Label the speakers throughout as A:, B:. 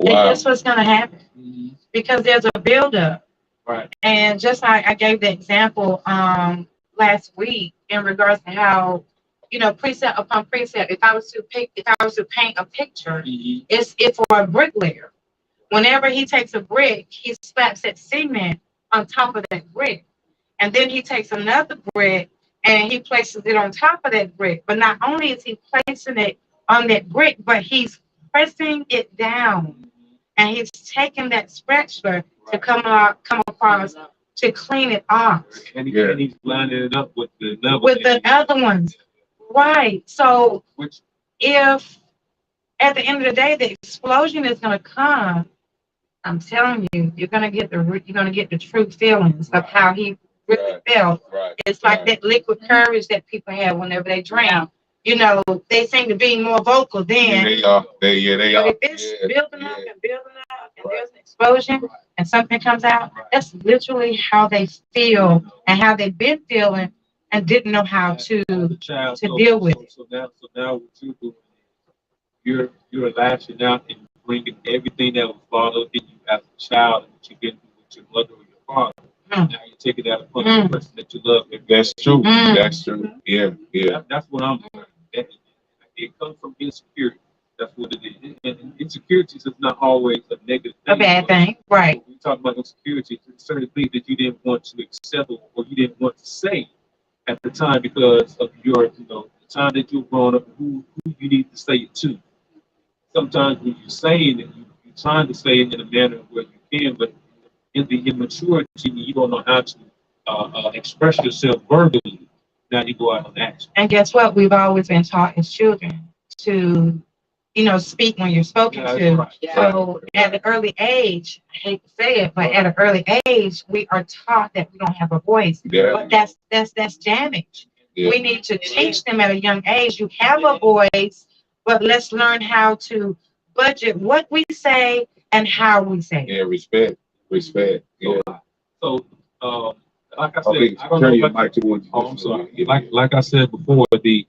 A: And that's what's going to happen because there's a buildup.
B: Right.
A: And just like I gave the example last week in regards to how, precept upon precept, if I was to paint a picture, it's for a bricklayer. Whenever he takes a brick, he slaps that cement on top of that brick. And then he takes another brick and he places it on top of that brick. But not only is he placing it on that brick, but he's pressing it down. And he's taking that spatula to come across to clean it off.
B: And he's lining it up with the
A: other ones. Right. So if at the end of the day the explosion is going to come, I'm telling you, you're going to get the true feelings of how he really felt. It's like that liquid courage that people have whenever they drink. They seem to be more vocal then.
C: They are.
A: But if it's building up and there's an explosion and something comes out, that's literally how they feel and how they've been feeling and didn't know how to deal with it.
B: So now what you're doing, you're lashing out and bringing everything that was bothered in you as a child and what you've been through with your mother or your father. Now you take it out upon the person that you love.
C: That's true. That's true. Yeah.
B: That's what I'm doing. It comes from insecurity. That's what it is. And insecurities is not always a negative thing.
A: A bad thing, right?
B: We talk about insecurities, certain things that you didn't want to accept or you didn't want to say at the time because of your, the time that you're growing up, who you need to say it to. Sometimes when you're saying it, you're trying to say it in a manner where you can, but in the immaturity, you don't know how to express yourself verbally. Now you go out and action.
A: And guess what? We've always been taught as children to, speak when you're spoken to. Right. So at an early age, I hate to say it, but at an early age, we are taught that we don't have a voice. But that's damage. We need to teach them at a young age. You have a voice, but let's learn how to budget what we say and how we say it.
C: Yeah, respect. Yeah.
B: So, like I said,
C: okay,
B: I don't
C: turn
B: know
C: your mic towards you.
B: I'm sorry. Like I said before, the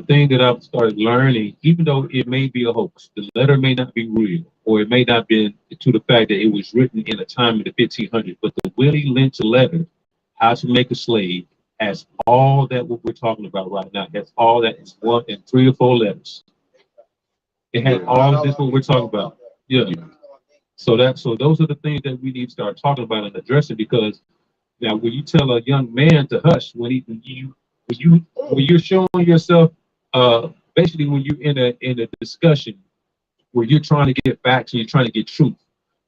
B: thing that I've started learning, even though it may be a hoax, the letter may not be real, or it may not be to the fact that it was written in a time in the 1500s, but the Willie Lynch letter, How to Make a Slave, has all that what we're talking about right now. That's all that is 1 and 3 or 4 letters. It has all of this what we're talking about. Yeah. So those are the things that we need to start talking about and addressing, because now when you tell a young man to hush, when you're showing yourself, basically when you're in a discussion where you're trying to get facts and you're trying to get truth,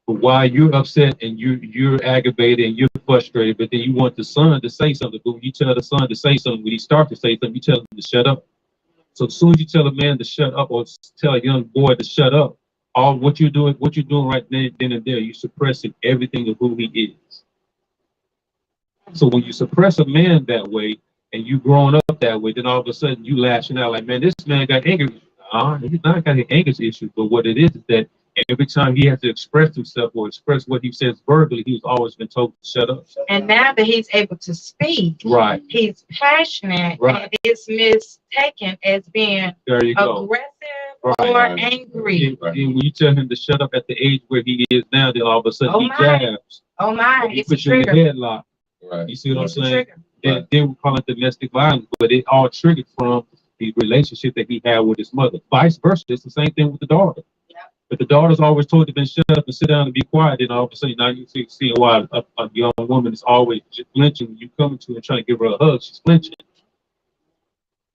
B: but while you're upset and you're aggravated and you're frustrated, but then you want the son to say something, but when you tell the son to say something, when he starts to say something, you tell him to shut up. So as soon as you tell a man to shut up or tell a young boy to shut up, all what you're doing right then and there, you're suppressing everything of who he is. So when you suppress a man that way and you growing up that way, then all of a sudden you lashing out like, man, this man got anger. He's not got an anger issue, but what it is that every time he has to express himself or express what he says verbally, he's always been told to shut up.
A: And now that he's able to speak,
B: right,
A: he's passionate,
B: right,
A: and it's mistaken as being aggressive or angry.
B: And when you tell him to shut up at the age where he is now, then all of a sudden he jabs.
A: Oh my,
B: he puts you in the headlock.
C: Right.
B: You see what I'm saying? Then we call it domestic violence, but it all triggered from the relationship that he had with his mother. Vice versa, it's the same thing with the daughter. But the daughter's always told to be shut up and sit down and be quiet. Then all of a sudden, now you see why a young woman is always flinching when you come to and trying to give her a hug. She's flinching.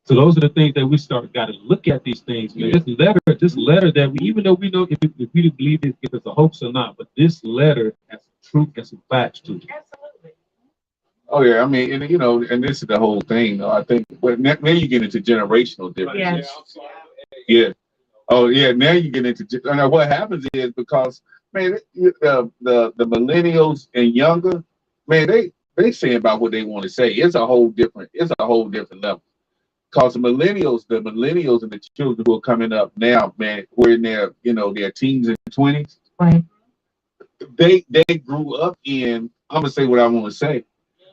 B: So those are the things that we got to look at these things. Man. This letter that we, even though we know if we believe it, if it's a hoax or not, but this letter has some truth and some facts to it.
A: Absolutely.
C: Oh yeah, I mean, and this is the whole thing. I think, but now you get into generational differences. Yeah. Oh yeah, now you get into. And what happens is because man, the millennials and younger, man, they say about what they want to say. It's a whole different level. Because the millennials and the children who are coming up now, man, we're in their teens and 20s.
A: Right.
C: They grew up in. I'm gonna say what I want to say,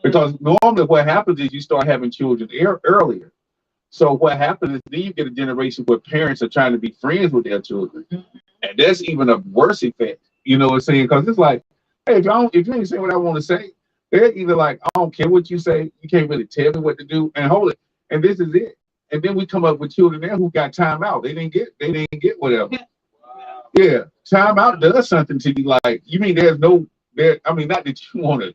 C: because normally what happens is you start having children earlier. So what happens is then you get a generation where parents are trying to be friends with their children, And that's even a worse effect. You know what I'm saying? Because it's like, hey, if you ain't saying what I want to say, they're either like, I don't care what you say, you can't really tell me what to do, and hold it. And this is it. And then we come up with children there who got time out. They didn't get whatever. Yeah, time out does something to you. Like, you mean there's no there? I mean, not that you want to,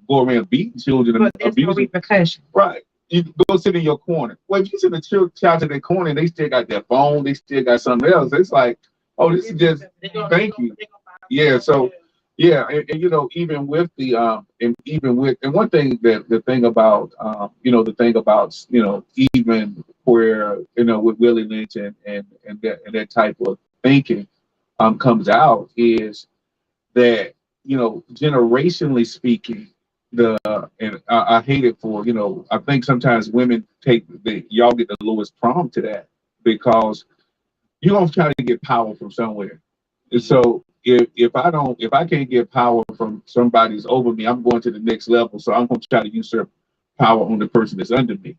C: go around beating children and
A: But there's no
C: abusing.
A: repercussion.
C: Right. You go sit in your corner. Well, if you sit in the child in their corner and they still got their phone, they still got something else. It's like, oh, this is just thank you. Yeah. So yeah, and even with the and one thing that the thing about even where with Willie Lynch and that type of thinking comes out is that generationally speaking, and I hate it for I think sometimes women y'all get the lowest prompt to that because you're gonna try to get power from somewhere. And so if I can't get power from somebody's over me, I'm going to the next level. So I'm gonna try to usurp power on the person that's under me.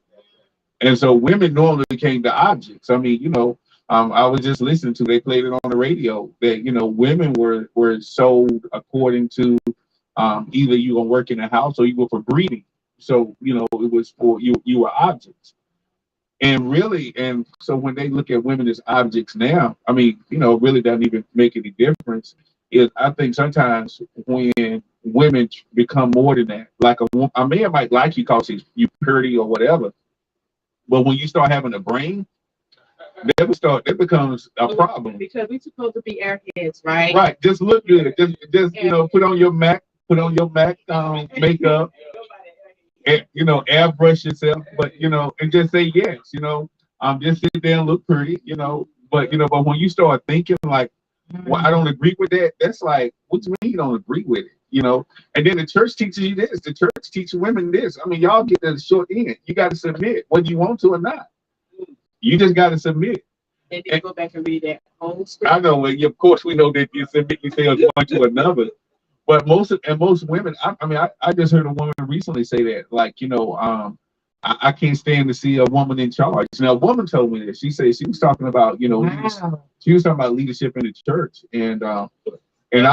C: And so women normally became the objects. I mean, I was just listening to, they played it on the radio that, women were sold according to either you gonna work in a house or you go for breeding. So, it was for you were objects. And really, and so when they look at women as objects now, I mean, it really doesn't even make any difference. I think sometimes when women become more than that, like a man might like you because you pretty or whatever, but when you start having a brain, that becomes a problem.
D: Because we're supposed to be airheads, right?
C: Right. Just look good. Just put on your Mac makeup, and, airbrush yourself, but and just say yes. Just sit there and look pretty. But when you start thinking like, well, I don't agree with that. That's like, what do you mean you don't agree with it? And then the church teaches you this. The church teaches women this. I mean, y'all get the short end. You got to submit whether you want to or not. You just got to submit.
D: They need to go back and read that whole script.
C: I know. Well, of course, we know that you submit yourself one to another. But most women, I just heard a woman recently say that, like, I can't stand to see a woman in charge. Now, a woman told me this. She said she was talking about,
A: Wow.
C: she was talking about leadership in the church, and I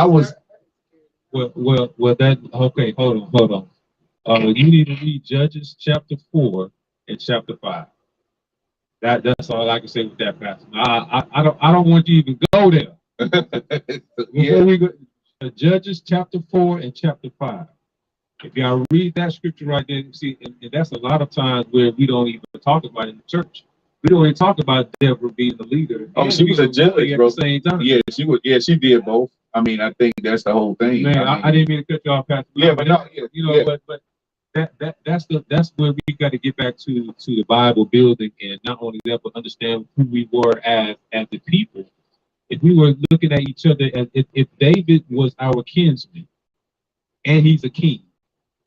C: was.
B: Well, that okay. Hold on. You need to read Judges chapter 4 and chapter 5. That's all I can say with that passage. I don't want you to even go there. Before we go, Judges chapter 4 and chapter 5. If y'all read that scripture right there, you see, and that's a lot of times where we don't even talk about it in the church. We don't even talk about Deborah being the leader.
C: Oh, she was a judge, bro.
B: At the same time.
C: Yeah, she was. Yeah, she did both. I mean, I think that's the whole thing.
B: Man, I didn't mean to cut you off, Pastor.
C: Yeah, but no, yeah.
B: But that's where we got to get back to the Bible building, and not only that, but understand who we were as the people. If we were looking at each other as if David was our kinsman, and he's a king,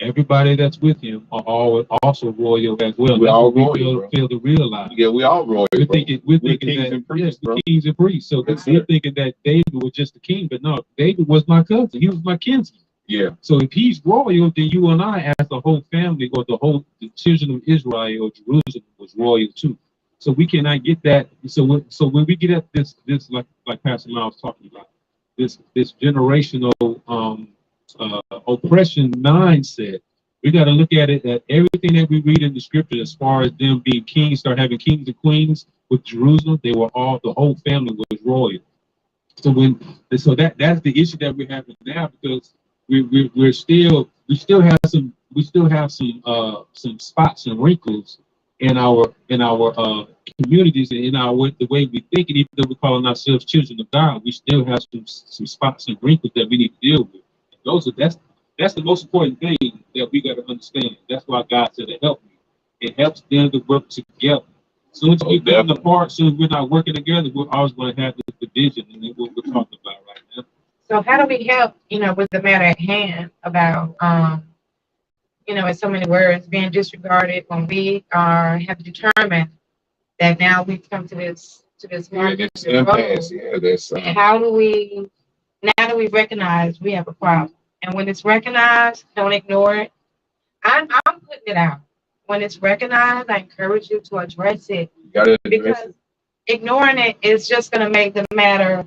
B: everybody that's with him are all also royal as well.
C: We're all royal.
B: Fail to realize.
C: Yeah, we all royal.
B: We're thinking
C: kings
B: that
C: and priests,
B: we're kings and priests. So we're thinking that David was just a king, but no, David was my cousin. He was my kinsman.
C: Yeah.
B: So if he's royal, then you and I, as the whole family, or the children of Israel or Jerusalem, was royal too. So we cannot get that. So when we get at this like Pastor Miles was talking about, this generational oppression mindset, we got to look at it that everything that we read in the scripture, as far as them being kings, start having kings and queens with Jerusalem, the whole family was royal. So that's the issue that we're having now, because we still have some spots and wrinkles in our communities and in the way we think, and even though we're calling ourselves children of God, we still have some spots and wrinkles that we need to deal with. That's the most important thing that we got to understand. That's why God said to help me. It helps them to work together. As soon as we come apart, as soon as we're not working together, we're always going to have this division, and that's what we're talking about right now.
A: So how do we help, with the matter at hand about, in so many words, being disregarded when we have determined that now we've come to this
C: It's impasse. Yeah, that's.
A: How do we recognize we have a problem? And when it's recognized, don't ignore it. I'm putting it out. When it's recognized, I encourage you to address it.
C: You gotta address
A: because ignoring it is just going to make the matter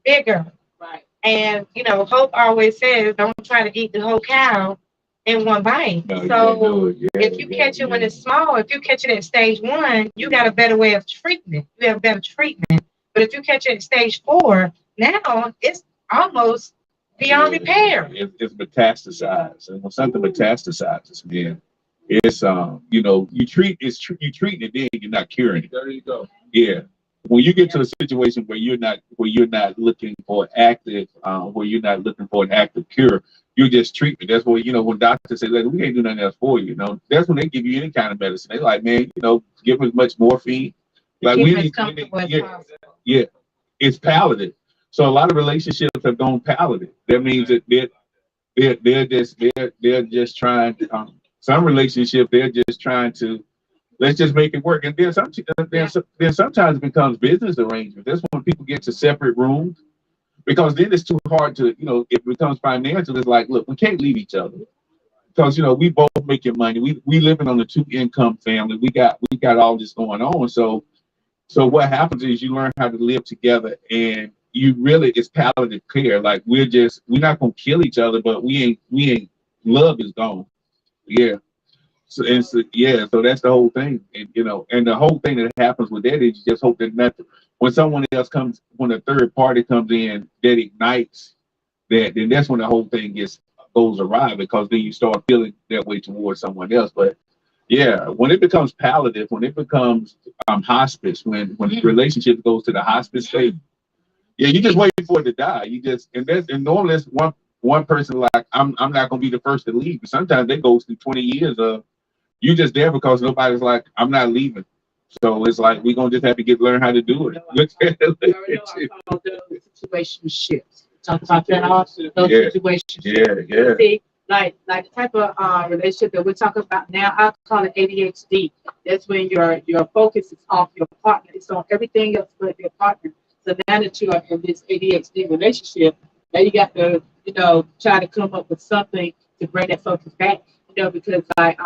A: bigger.
D: Right.
A: And, Hope always says, don't try to eat the whole cow in one bite.
C: No, you
A: So
C: can't do it. Yeah,
A: if you catch it when it's small, if you catch it at stage 1, you got a better way of treating it. You have better treatment. But if you catch it at stage 4, now it's almost beyond repair.
C: It's metastasized, and when something metastasizes, man, it's you treat it, then you're not curing it.
B: There you go.
C: Yeah. When you get to a situation where you're not looking for active, where you're not looking for an active cure, you're just treatment. That's where, when doctors say, like, we can't do nothing else for you, that's when they give you any kind of medicine. They like, man, give as much morphine. Like yeah, it's palliative. So a lot of relationships have gone palliative. That means that they're just trying to, some relationships, they're just trying to, let's just make it work. And then sometimes it becomes business arrangement. That's when people get to separate rooms, because then it's too hard to, it becomes financial. It's like, look, we can't leave each other, because we both making money. We living on a 2-income family. We got all this going on. So what happens is you learn how to live together, and it's palliative care. Like, we're not gonna kill each other, but we ain't love is gone. Yeah. So that's the whole thing. And and the whole thing that happens with that is you just hope that nothing, when someone else comes, when a third party comes in that ignites that, then that's when the whole thing goes awry, because then you start feeling that way towards someone else. But yeah, when it becomes palliative, when it becomes hospice, when the relationship goes to the hospice state, yeah, you just wait for it to die. And normally it's one person, like, I'm not gonna be the first to leave. But sometimes they go through 20 years of, you just there because nobody's like, I'm not leaving. So it's like, we're gonna just have to learn how to do it.
D: Situation shifts. Talk about that also. Those situations.
C: Yeah.
D: See, like the type of relationship that we're talking about now, I call it ADHD. That's when your focus is off your partner. It's on everything else but your partner. So now that you are in this ADHD relationship, now you got to, try to come up with something to bring that focus back. Because like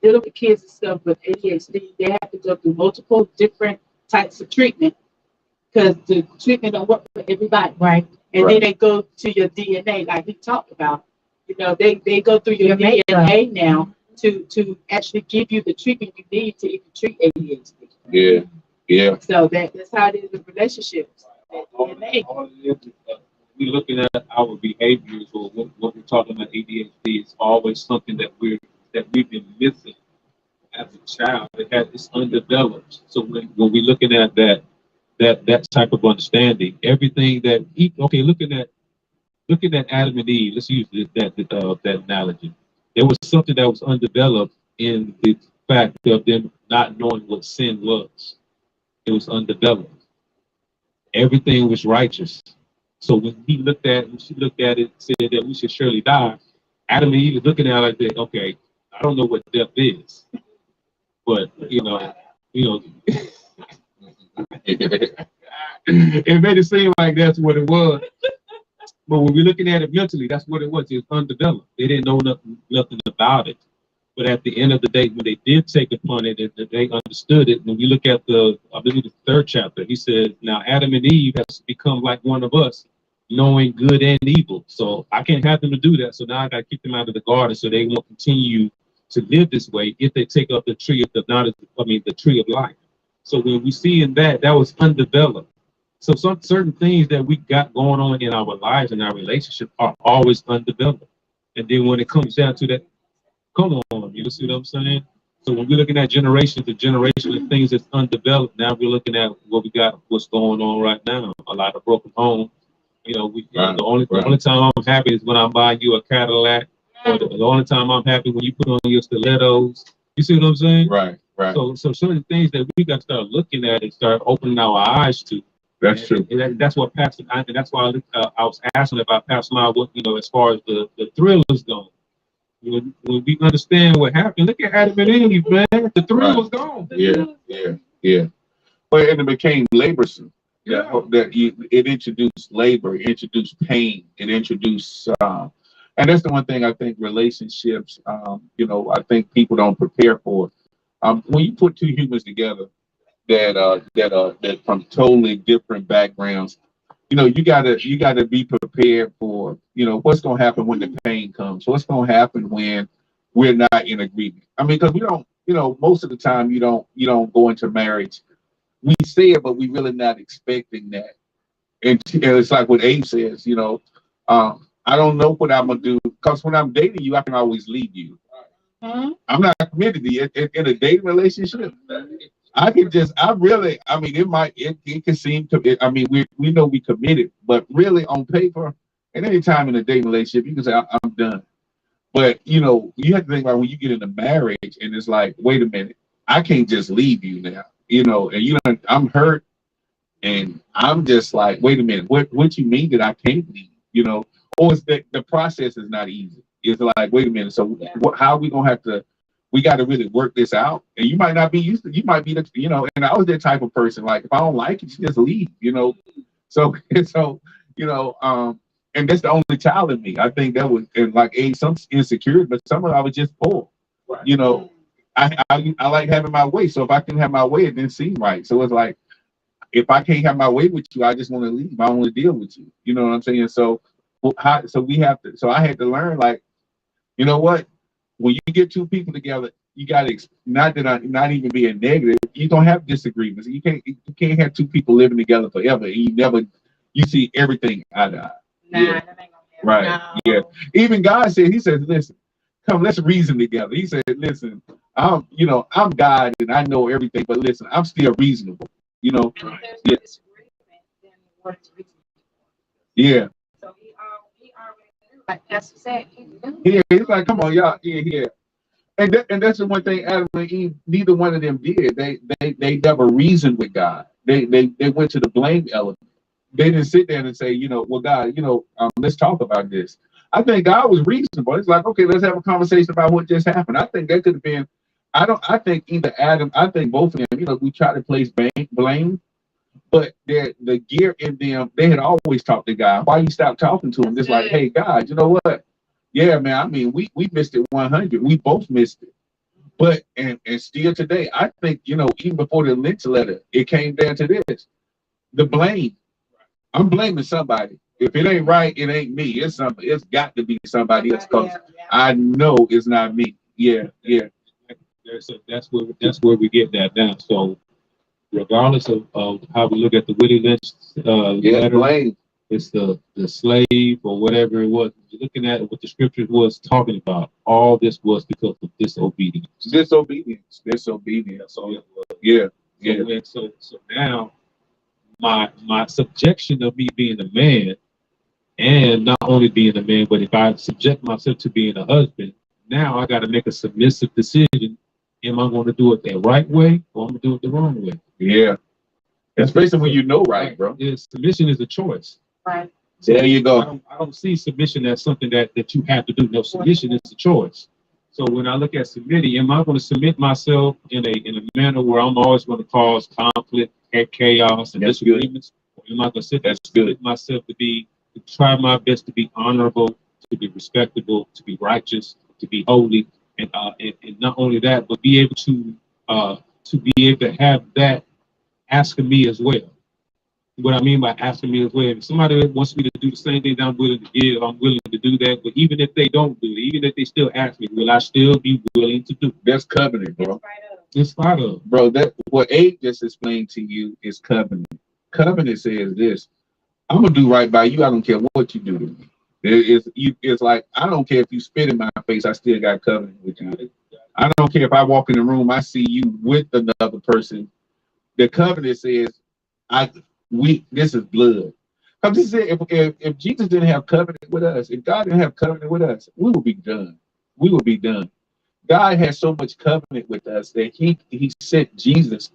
D: little kids and stuff with ADHD, they have to go through multiple different types of treatment, because the treatment don't work for everybody.
A: Right.
D: And then they go to your DNA, like we talked about. They go through your DNA now to actually give you the treatment you need to even treat ADHD.
C: Yeah.
D: So that's how it is with relationships.
B: We're looking at our behaviors, or what we're talking about ADHD, is always something that we've been missing as a child. It's undeveloped. So when we're looking at that type of understanding, everything looking at Adam and Eve, let's use that analogy. There was something that was undeveloped in the fact of them not knowing what sin was. It was undeveloped. Everything was righteous. So when she looked at it, said that we should surely die, Adam and Eve was looking at it like that. Okay, I don't know what death is, but it made it seem like that's what it was. But when we're looking at it mentally, that's what it was. It was undeveloped. They didn't know nothing about it. But at the end of the day, when they did take upon it, they understood it. When you look at I believe the 3rd chapter, he said, now Adam and Eve has become like one of us, knowing good and evil. So I can't have them to do that. So now I got to keep them out of the garden, so they won't continue to live this way if they take up the tree of the tree of life. So when we see in that was undeveloped. So some certain things that we got going on in our lives and our relationship are always undeveloped. And then when it comes down to that, come on, you see what I'm saying? So when we're looking at generation to generation of things that's undeveloped, now we're looking at what's going on right now. A lot of broken homes. The only time I'm happy is when I'm buying you a Cadillac, or the only time I'm happy when you put on your stilettos. You see what I'm saying?
C: Right.
B: So certain things that we got to start looking at and start opening our eyes to.
C: That's true.
B: And that's what Pastor, and that's why I was asking about Pastor Lyle, as far as the thrillers go. When we understand what happened, look at Adam and Eve, man. The thrill was gone.
C: Yeah. But and it became laborsome.
B: Yeah.
C: It introduced labor, it introduced pain, it introduced, and that's the one thing I think relationships, I think people don't prepare for. When you put 2 humans together that from totally different backgrounds, you gotta be prepared for, what's gonna happen when the pain comes. What's gonna happen when we're not in agreement. I mean, because we don't, most of the time you don't go into marriage. We say it, but we really not expecting that. And it's like what Abe says, I don't know what I'm gonna do because when I'm dating you, I can always leave you. I'm not committed to you in a dating relationship. I can just, I mean, it can seem to, I mean, we know we committed, but really on paper, at any time in a dating relationship, you can say, I'm done. But, you have to think about when you get into marriage and it's like, wait a minute, I can't just leave you now, and I'm hurt and I'm just like, wait a minute, what you mean that I can't leave, or is that the process is not easy. It's like, wait a minute, so how are we going to have to, we got to really work this out. And you might not be used to, you might be, and I was that type of person, like, if I don't like it, you just leave, So, and that's the only child in me. I think that was, and like, some insecurity, but some of it I was just poor. Right. I like having my way. So if I can have my way, it didn't seem right. So it's like, if I can't have my way with you, I just want to leave. I don't want to deal with you. You know what I'm saying? So, so I had to learn, like, you know what? When you get two people together, you got to, not even being negative, you don't have disagreements. You can't have two people living together forever. And you see everything eye to eye.
A: Nah,
C: yeah.
A: that ain't gonna
C: Right.
A: happen.
C: Yeah. Even God said, he says, listen, come, let's reason together. He said, listen, I'm God and I know everything, but listen, I'm still reasonable.
A: And if there's
C: Yeah.
A: no disagreement, then what is reasonable?
C: Yeah.
A: So he already knew, like Pastor said, he knew.
C: Yeah. He's like, come on, y'all. Yeah. Yeah. And that's the one thing Adam and Eve, neither one of them did. They never reasoned with God. They went to the blame element. They didn't sit there and say, well, God, let's talk about this. I think God was reasonable. It's like, okay, let's have a conversation about what just happened. I think that could have been, I think either Adam, I think both of them, we try to place blame, but the gear in them, they had always talked to God. Why you stop talking to him? It's like, hey, God, you know what? Yeah, man, I mean, we missed it 100. We both missed it. But, and still today, I think, even before the lynch letter, it came down to this, the blame. I'm blaming somebody. If it ain't right, it ain't me. It's somebody. It's got to be somebody else. Cause I know it's not me. Yeah, yeah.
B: So that's where we get that down. So regardless of how we look at the Willie Lynch letter,
C: blame.
B: it's the slave or whatever it was. You're looking at what the scripture was talking about. All this was because of disobedience.
C: Disobedience.
B: So it was.
C: Yeah,
B: yeah. So now my subjection of me being a man, and not only being a man, but if I subject myself to being a husband, now I got to make a submissive decision. Am I going to do it the right way or I'm going to do it the wrong way?
C: Yeah. Especially when you know right, bro.
B: Yeah, submission is a choice.
A: Right.
C: There you go.
B: I don't see submission as something that you have to do. No, submission is a choice. So when I look at submitting, am I going to submit myself in a manner where I'm always going to cause conflict and chaos and disagreements? Or am I going to submit myself to try my best to be honorable, to be respectable, to be righteous, to be holy, and not only that, but be able to have that asking me as well. What I mean by asking me as well, if somebody wants me to do the same thing that I'm willing to give, I'm willing to do that. But even if they don't do it, even if they still ask me, will I still be willing to do it?
C: That's covenant, bro.
B: It's part of.
C: Bro, that what Abe just explained to you is covenant. Covenant says this: I'm gonna do right by you. I don't care what you do to me. It's like, I don't care if you spit in my face, I still got covenant with you. I don't care if I walk in the room, I see you with another person. The covenant says, this is blood. Because he said, if Jesus didn't have covenant with us, if God didn't have covenant with us, we would be done. We would be done. God has so much covenant with us that he sent Jesus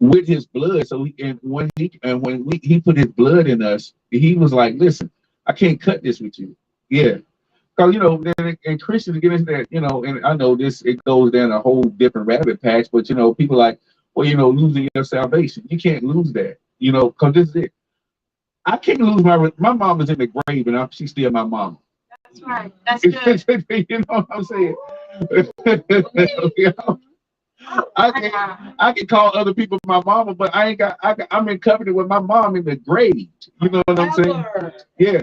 C: with his blood. So when he put his blood in us, he was like, listen, I can't cut this with you. Yeah. Because, and Christians get into that, and I know it goes down a whole different rabbit patch, but, people like, well, losing your salvation. You can't lose that, because this is it. I can't lose my mom is in the grave and she's still my mom.
A: That's right. That's good.
C: You know what I'm saying? I can call other people my mama, but I'm in covenant with my mom in the grave. You know what I'm saying? Yeah.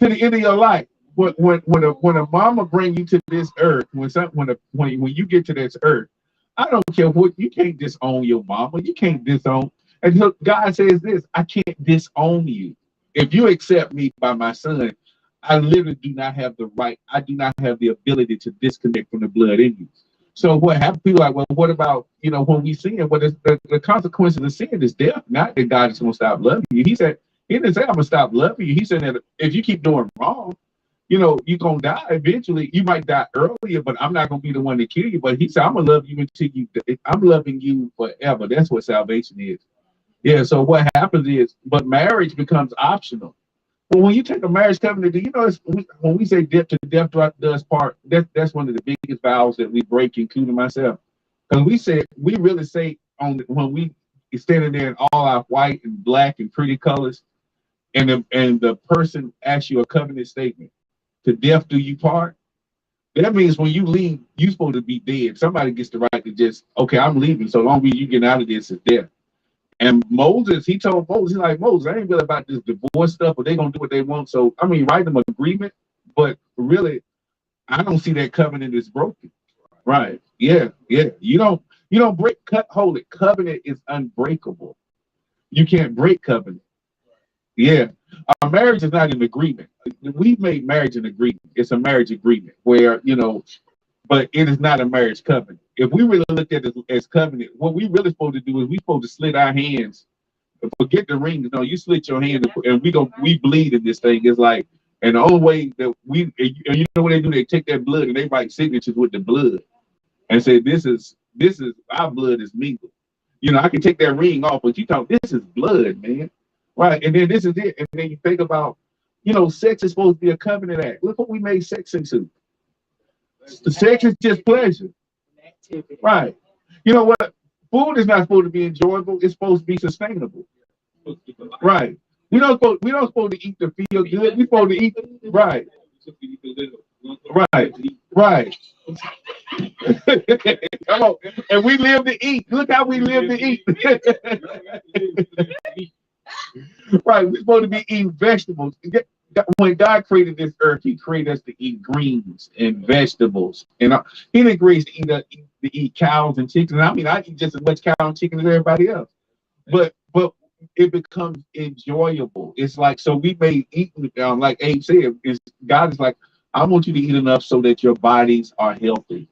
C: To the end of your life. When a mama bring you to this earth, when you get to this earth, I don't care what, you can't disown your mama. You can't disown. And look, God says this: I can't disown you. If you accept me by my son, I literally do not have the right. I do not have the ability to disconnect from the blood in you. So what happened? People are like, well, what about when we sin? Well, the consequences of sin is death. Not that God is going to stop loving you. He didn't say I'm gonna stop loving you. He said that if you keep doing wrong, you're gonna die eventually. You might die earlier, but I'm not gonna be the one to kill you. But he said, I'm gonna love you until I'm loving you forever. That's what salvation is. Yeah. So what happens is, but marriage becomes optional. But when you take a marriage covenant, when we say death to death does part, that's one of the biggest vows that we break, including myself. Because we really say when we standing there in all our white and black and pretty colors, and the person asks you a covenant statement, to death do you part. That means when you leave, you're supposed to be dead. Somebody gets the right to just, okay, I'm leaving. So long as you get out of this, is death. And Moses, he told Moses, he's like, Moses, I ain't really about this divorce stuff, but they're gonna do what they want. So I mean, write them an agreement, but really, I don't see that covenant is broken. Right. Yeah, yeah. You don't break hold it. Covenant is unbreakable. You can't break covenant. Yeah. Our marriage is not an agreement. We made marriage an agreement. It's a marriage agreement where, but it is not a marriage covenant. If we really looked at it as covenant, what we really supposed to do is we supposed to slit our hands. Forget the ring. No, you slit your hand and we bleed in this thing. It's like, and the only way that and you know what they do? They take that blood and they write signatures with the blood and say, this is our blood is mingled. I can take that ring off, but this is blood, man. Right. And then this is it. And then you think about, sex is supposed to be a covenant act. Look what we made sex into. The sex is just pleasure. Right. You know what? Food is not supposed to be enjoyable. It's supposed to be sustainable. Right. We don't supposed to eat to feel good. We're supposed to eat. Right. Right. Right. Come on. And we live to eat. Look how we live to eat. Right. We're supposed to be eating vegetables. When God created this earth, He created us to eat greens and vegetables. And He didn't create us to eat cows and chickens. I mean, I eat just as much cow and chicken as everybody else. But it becomes enjoyable. It's like, so we may eat, like Abe said, God is like, I want you to eat enough so that your bodies are healthy.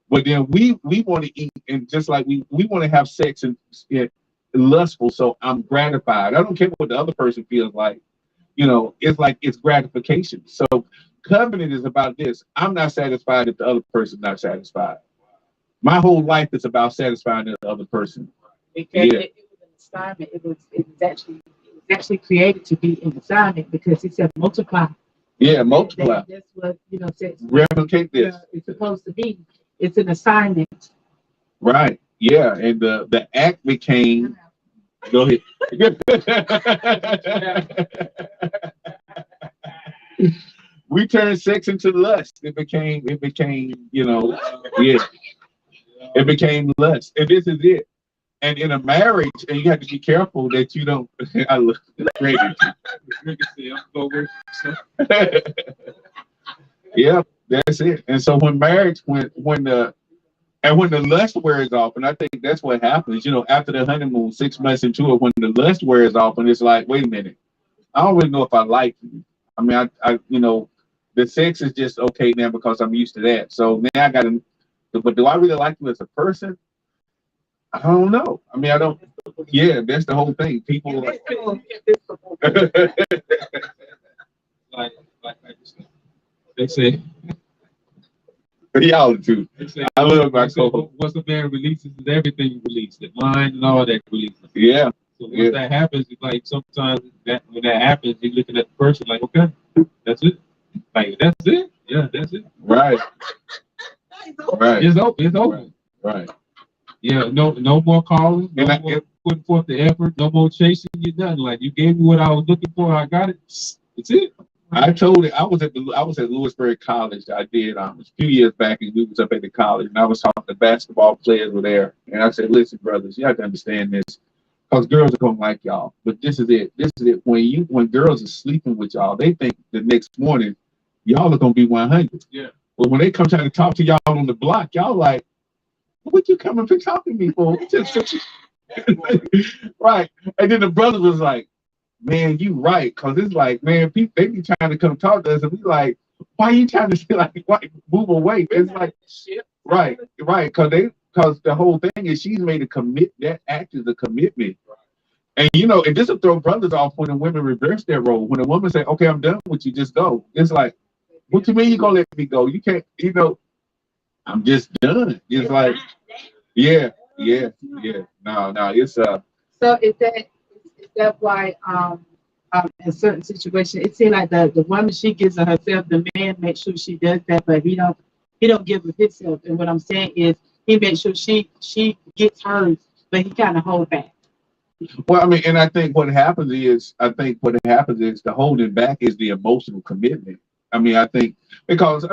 C: But then we want to eat, and just like we want to have sex and lustful, so I'm gratified. I don't care what the other person feels like. It's like it's gratification. So covenant is about this. I'm not satisfied if the other person's not satisfied. My whole life is about satisfying the other person.
D: Because it was an assignment. It was actually created to be an assignment because it said multiply.
C: Yeah, multiply.
D: That's what says.
C: Replicate this.
D: It's supposed to be. It's an assignment.
C: Right. Yeah, and the act became. Go ahead. We turned sex into lust. It became, yeah. It became lust. And this is it. And in a marriage, and you have to be careful that you don't. I look great. Yeah, that's it. And so when marriage, when the lust wears off, and I think that's what happens, after the honeymoon, 6 months into it, when the lust wears off, and it's like, wait a minute, I don't really know if I like you. I mean, I the sex is just okay now because I'm used to that. So now I got to, but do I really like you as a person? I don't know. I mean, I don't. Yeah, that's the whole thing. People like
B: they say.
C: Y'all too. I love my co-host.
B: Once a man releases, everything you release, the mind and all that releases.
C: Yeah.
B: So once that happens, it's like sometimes when that happens, you're looking at the person like, okay, that's it. Like that's it. Yeah, that's it.
C: Right. Right.
B: It's open. It's open.
C: Right.
B: Yeah. No more calling. No more putting forth the effort. No more chasing. You nothing. Like you gave me what I was looking for. I got it. It's it.
C: I told it. I was at Lewisburg College. I did a few years back, and we was up at the college, and I was talking to basketball players were there, and I said, "Listen, brothers, you have to understand this, because girls are gonna like y'all, but this is it. This is it. When girls are sleeping with y'all, they think the next morning y'all are gonna be 100. Yeah. But when they come trying to talk to y'all on the block, y'all like, what you coming for talking to me for? Right. And then the brother was like, man, you right. Cause it's like, man, people they be trying to come talk to us and we like, why you trying to say like why move away? It's like right. Cause the whole thing is she's made a commit that act is a commitment. And and this will throw brothers off when the women reverse their role. When a woman say, okay, I'm done with you, just go. It's like, what you mean you gonna let me go? You can't, I'm just done. It's like, yeah. No, it's
D: So is that why in certain situations it seems like the woman she gives of herself, the man makes sure she does that, but he don't give of himself. And what I'm saying is he makes sure she gets hers, but he kind of hold back.
C: well, I mean, and I think what happens is the holding back is the emotional commitment. I mean, I think because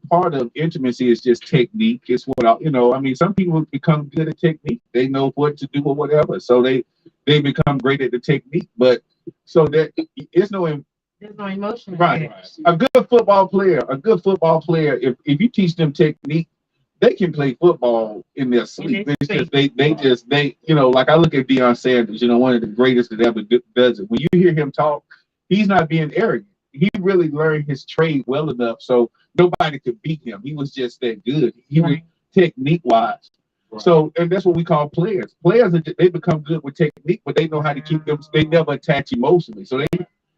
C: part of intimacy is just technique. It's I mean, some people become good at technique. They know what to do or whatever, so they become great at the technique. But so that there's no
A: emotion.
C: right. A good football player, if you teach them technique, they can play football in their sleep. It's just they like I look at Deion Sanders, one of the greatest that ever does it. When you hear him talk, he's not being arrogant. He really learned his trade well enough so nobody could beat him. He was just that good. He was technique wise. Right. So, and that's what we call players. Players, they become good with technique, but they know how to keep them. They never attach emotionally. So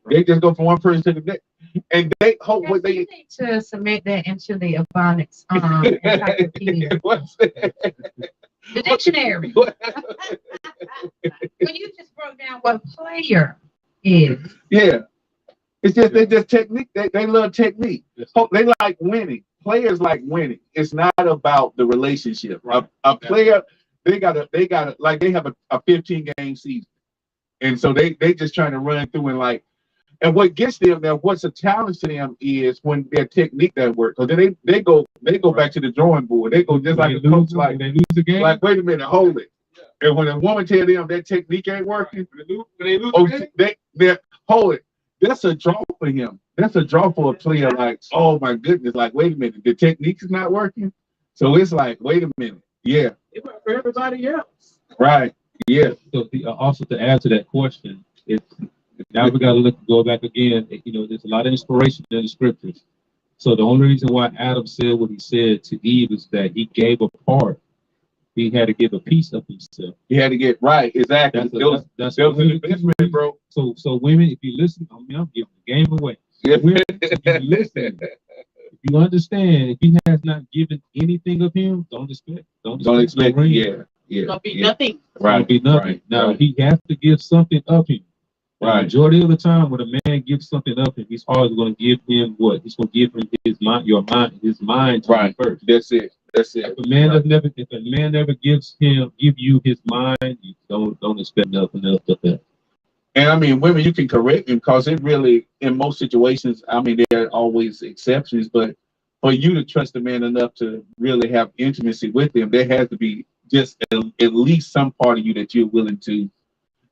C: they just go from one person to the next, and they hope what they
A: need to submit that into the Ebonics encyclopedia. The dictionary. When you just broke down what player is.
C: Yeah. It's just they just technique. They love technique. They like winning. Players like winning. It's not about the relationship. Right. A player, they have a 15-game season, and so they just trying to run through and what gets them there, what's a challenge to them is when their technique doesn't work. Because then they go back to the drawing board. They go just like a coach, like they lose the game. Like, wait a minute, hold it. And when a woman tell them that technique ain't working, they hold it. That's a draw for him. That's a draw for a player. Like, oh my goodness, like, wait a minute, the technique is not working. So it's like, wait a minute, yeah.
D: It worked for everybody else.
C: Right. Yeah.
B: So also to add to that question, now we got to go back again. There's a lot of inspiration in the scriptures. So the only reason why Adam said what he said to Eve is that he gave a part. He had to give a piece of himself.
C: He had to get right. Exactly. That's the investment, bro.
B: So women, if you listen, I'm giving the game away. Yeah. Women, if you listen, if you understand, if he has not given anything of him, don't expect.
C: Yeah.
D: Don't be nothing.
B: Right. Don't be nothing.
C: Right.
B: Now he has to give something of him. Right. The majority of the time, when a man gives something up, he's always going to give him what? He's going to give him his mind to him first.
C: That's it. If
B: a man never give you his mind, you don't expect nothing else but that.
C: And I mean, women, you can correct them because it really, in most situations, I mean, there are always exceptions, but for you to trust a man enough to really have intimacy with him, there has to be just at least some part of you that you're willing to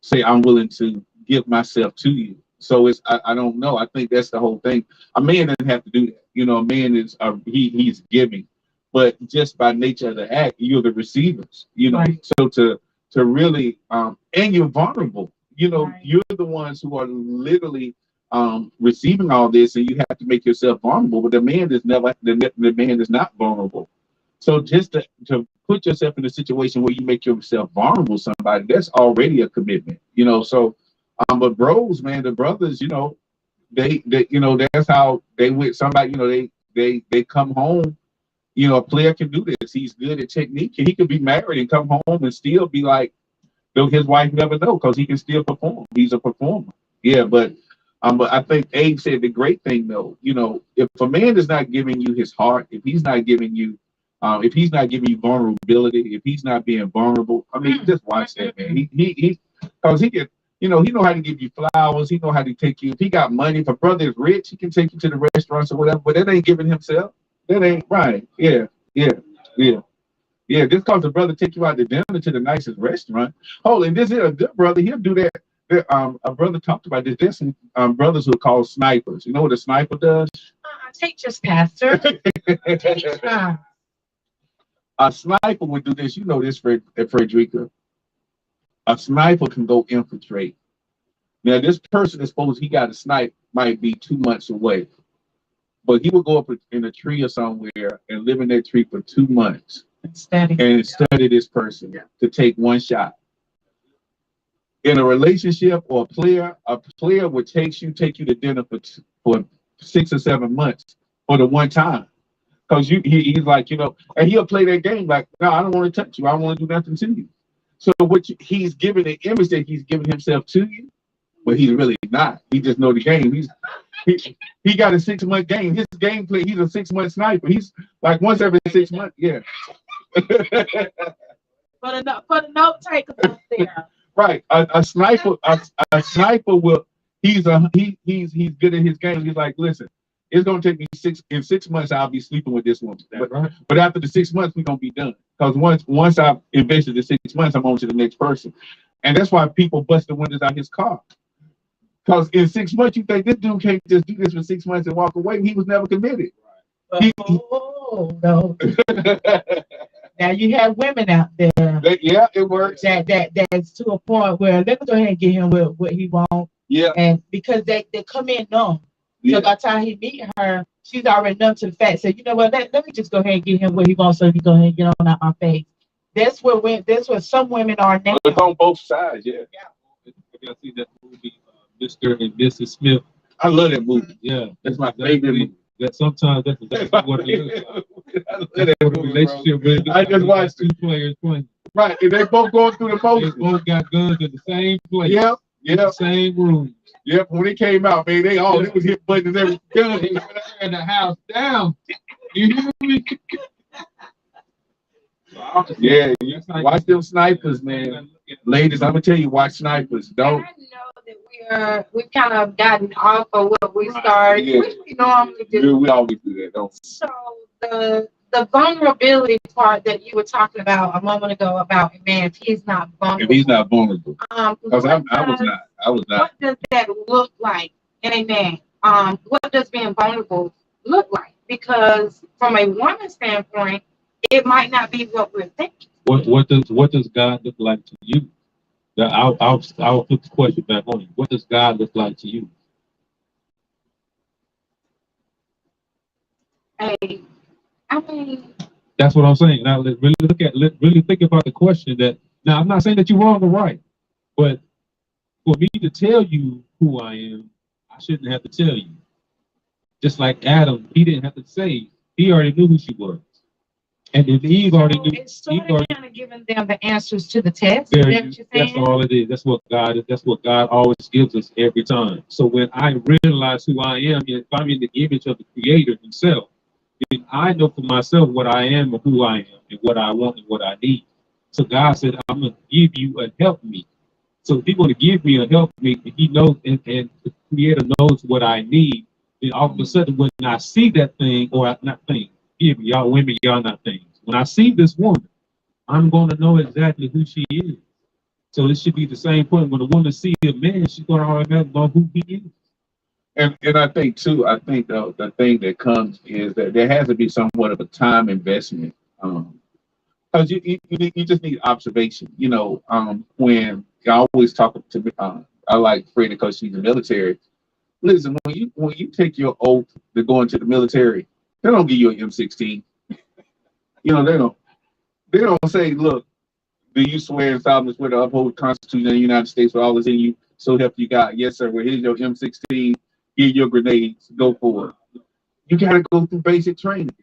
C: say, I'm willing to give myself to you. So I don't know. I think that's the whole thing. A man doesn't have to do that. A man is he's giving, but just by nature of the act, you're the receivers. Right. So to really and you're vulnerable. Right. You're the ones who are literally receiving all this, and you have to make yourself vulnerable. But the man is not vulnerable. So just to put yourself in a situation where you make yourself vulnerable to somebody, that's already a commitment. So. But bros, man, the brothers, they that's how they with somebody, they come home. A player can do this. He's good at technique. He could be married and come home and still be like, though his wife never know because he can still perform. He's a performer. Yeah, but I think Abe said the great thing though. If a man is not giving you his heart, if he's not giving you vulnerability, if he's not being vulnerable, I mean, just watch that man. He because he You know, he know how to give you flowers. He know how to take you. If he got money, if a brother is rich, he can take you to the restaurants or whatever. But that ain't giving himself. That ain't right. Yeah, yeah, yeah. Yeah, just cause the brother take you out to dinner to the nicest restaurant. Oh, and this is a good brother. He'll do that. A brother talked about this. There's some brothers who are called snipers. You know what a sniper does?
A: Teachers, pastor. Teacher.
C: A sniper would do this. You know this, Frederica. A sniper can go infiltrate. Now, this person is supposed he got a snipe might be 2 months away, but he would go up in a tree or somewhere and live in that tree for 2 months and study this person to take one shot. In a relationship or a player would take you to dinner for 6 or 7 months for the one time. Because he's like, you know, and he'll play that game like, no, I don't want to touch you. I don't want to do nothing to you. So he's giving an image that he's giving himself to you, but he's really not. He just know the game. He got a 6 month game. His gameplay, he's a 6 month sniper. He's like once every 6 months, yeah.
D: For the note takers out there.
C: Right. A sniper will he's good at his game. He's like, listen, it's gonna take me 6 months, I'll be sleeping with this woman. But after the 6 months, we're gonna be done. Because once I've invested the 6 months, I'm on to the next person. And that's why people bust the windows out his car. Because in 6 months, you think this dude can't just do this for 6 months and walk away. He was never committed.
A: No. Now you have women out there.
C: Yeah, it works.
A: That's to a point where let me go ahead and get him with what he wants.
C: Yeah.
A: And because they come in numb.
C: Yeah.
A: So by the time he meet her, she's already numb to the fact. So you know what? Let me just go ahead and get him what he wants. So he go ahead and get on out my face. That's what some women are now.
C: It's on both sides. Yeah.
B: Have y'all seen that movie, Mr. and Mrs. Smith?
C: I love that movie.
B: Yeah,
C: that's my favorite movie.
B: That sometimes that's exactly what it looks like.
C: I love that movie,
B: relationship really
C: I just watched
B: two players playing.
C: Right, and they both going through the motions.
B: They both got guns in the same place.
C: Yep.
B: The same room.
C: Yep. When it came out, man, they was hit buttons every gun.
B: They tearing the house down. You hear me?
C: Yeah, watch them snipers, man. Ladies, I'm gonna tell you, watch snipers. Don't.
A: I know that we've kind of gotten off of what we started, which we normally do.
C: Yeah, we always do that, don't we?
A: So the vulnerability part that you were talking about a moment ago about a man, if he's not vulnerable.
C: If he's not vulnerable. Because I was not.
A: What does that look like in a man? What does being vulnerable look like? Because from a woman's standpoint, it might not be what we're thinking.
B: What does God look like to you? I'll put the question back on you. What does God look like to you?
A: I mean,
B: that's what I'm saying. Now really think about the question. That now I'm not saying that you're wrong or right, but for me to tell you who I am, I shouldn't have to tell you. Just like Adam, he didn't have to say. He already knew who she was. And if Eve already knew,
A: it's sort of kind of giving them the answers to the test.
B: That's all it is. That's what God always gives us every time. So when I realize who I am, if I'm in the image of the Creator Himself, then I know for myself what I am and who I am and what I want and what I need. So God said, I'm going to give you a help me. So if He's going to give me a help me, and He knows, and the Creator knows what I need, then all of a sudden when I see that thing, or not thing, y'all women, y'all not things. When I see this woman, I'm going to know exactly who she is. So it should be the same point. When a woman sees a man, she's going to already know who he is.
C: And I think too, the thing that comes is that there has to be somewhat of a time investment. Because you just need observation. You know, when I always talk to I like Freddie because she's in the military. Listen, when you take your oath to go into the military, they don't give you an M16. You know, they don't say, look, do you swear and solemnly swear to uphold the Constitution of the United States with all that's in you, so help you God? Yes, sir. Well, here's your M16, here's your grenades, go for it. You got to go through basic training.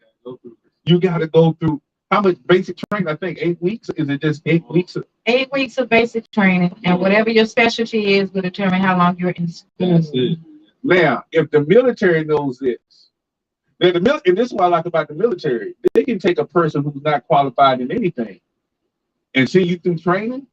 C: You got to go through, how much basic training? I think 8 weeks. Is it just 8 weeks?
A: 8 weeks of basic training, and whatever your specialty is will determine how long you're in school.
B: That's it.
C: Now, if the military knows this, and this is what I like about the military, they can take a person who's not qualified in anything and see you through training.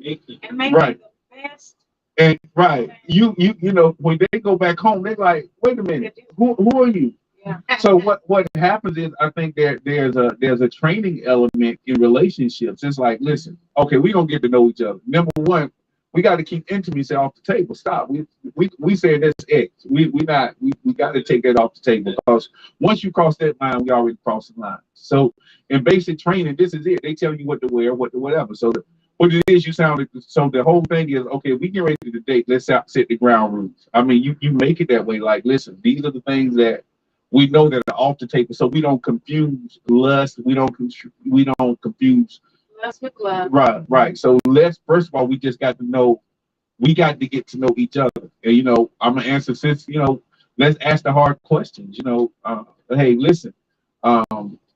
A: And maybe the best
C: And right, you know, when they go back home, they're like, wait a minute, who are you?
A: Yeah.
C: So what happens is, I think there's a training element in relationships. It's like, listen, okay, we don't get to know each other. Number one, we got to keep intimacy off the table. Stop. We said that's X. We got to take that off the table, because once you cross that line, we already crossed the line. So in basic training, this is it. They tell you what to wear, what to whatever. So what it is, you sound, so the whole thing is, okay, we get ready to date. Let's set the ground rules. I mean, you make it that way. Like, listen, these are the things that we know that are off the table, so we don't confuse lust. We don't confuse
A: Lust with love.
C: right. So let's, first of all, we just got to know. We got to get to know each other. And you know, I'm gonna answer, since you know, let's ask the hard questions. You know, hey, listen,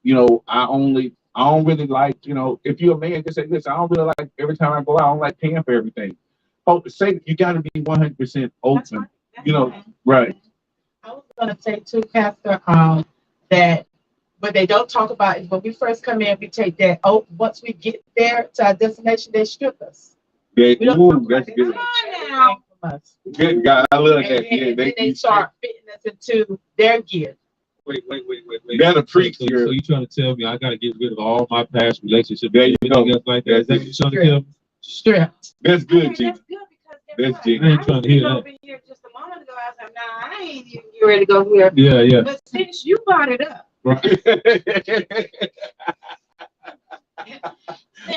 C: you know, I don't really like, you know, if you're a man, just say, listen, I don't really like, every time I go out, I don't like paying for everything. Oh, say you got to be 100% open. You know, right.
A: I was gonna say too, Pastor, that what they don't talk about is when we first come in, we take that. Oh, once we get there to our destination, they strip us.
C: Yeah,
A: We don't
C: ooh,
A: talk about
C: that's
A: it.
C: good.
A: Come on now. From us.
C: Good God, I love
A: And
C: that. Yeah,
A: then they start fitting us into their gear.
B: Wait.
C: That'll preach
B: So
C: here.
B: you trying to tell me I got to get rid of all my past relationships?
C: There you go.
B: Everything else like that? Is that what you're trying to tell me?
A: Stripped.
C: That's good, G.
A: That's good, because
C: That's G.
B: I ain't trying to hear that.
A: over here just a moment ago. I was like, nah, I ain't even get ready to go here.
B: Yeah.
A: But since you brought it up,
B: Right.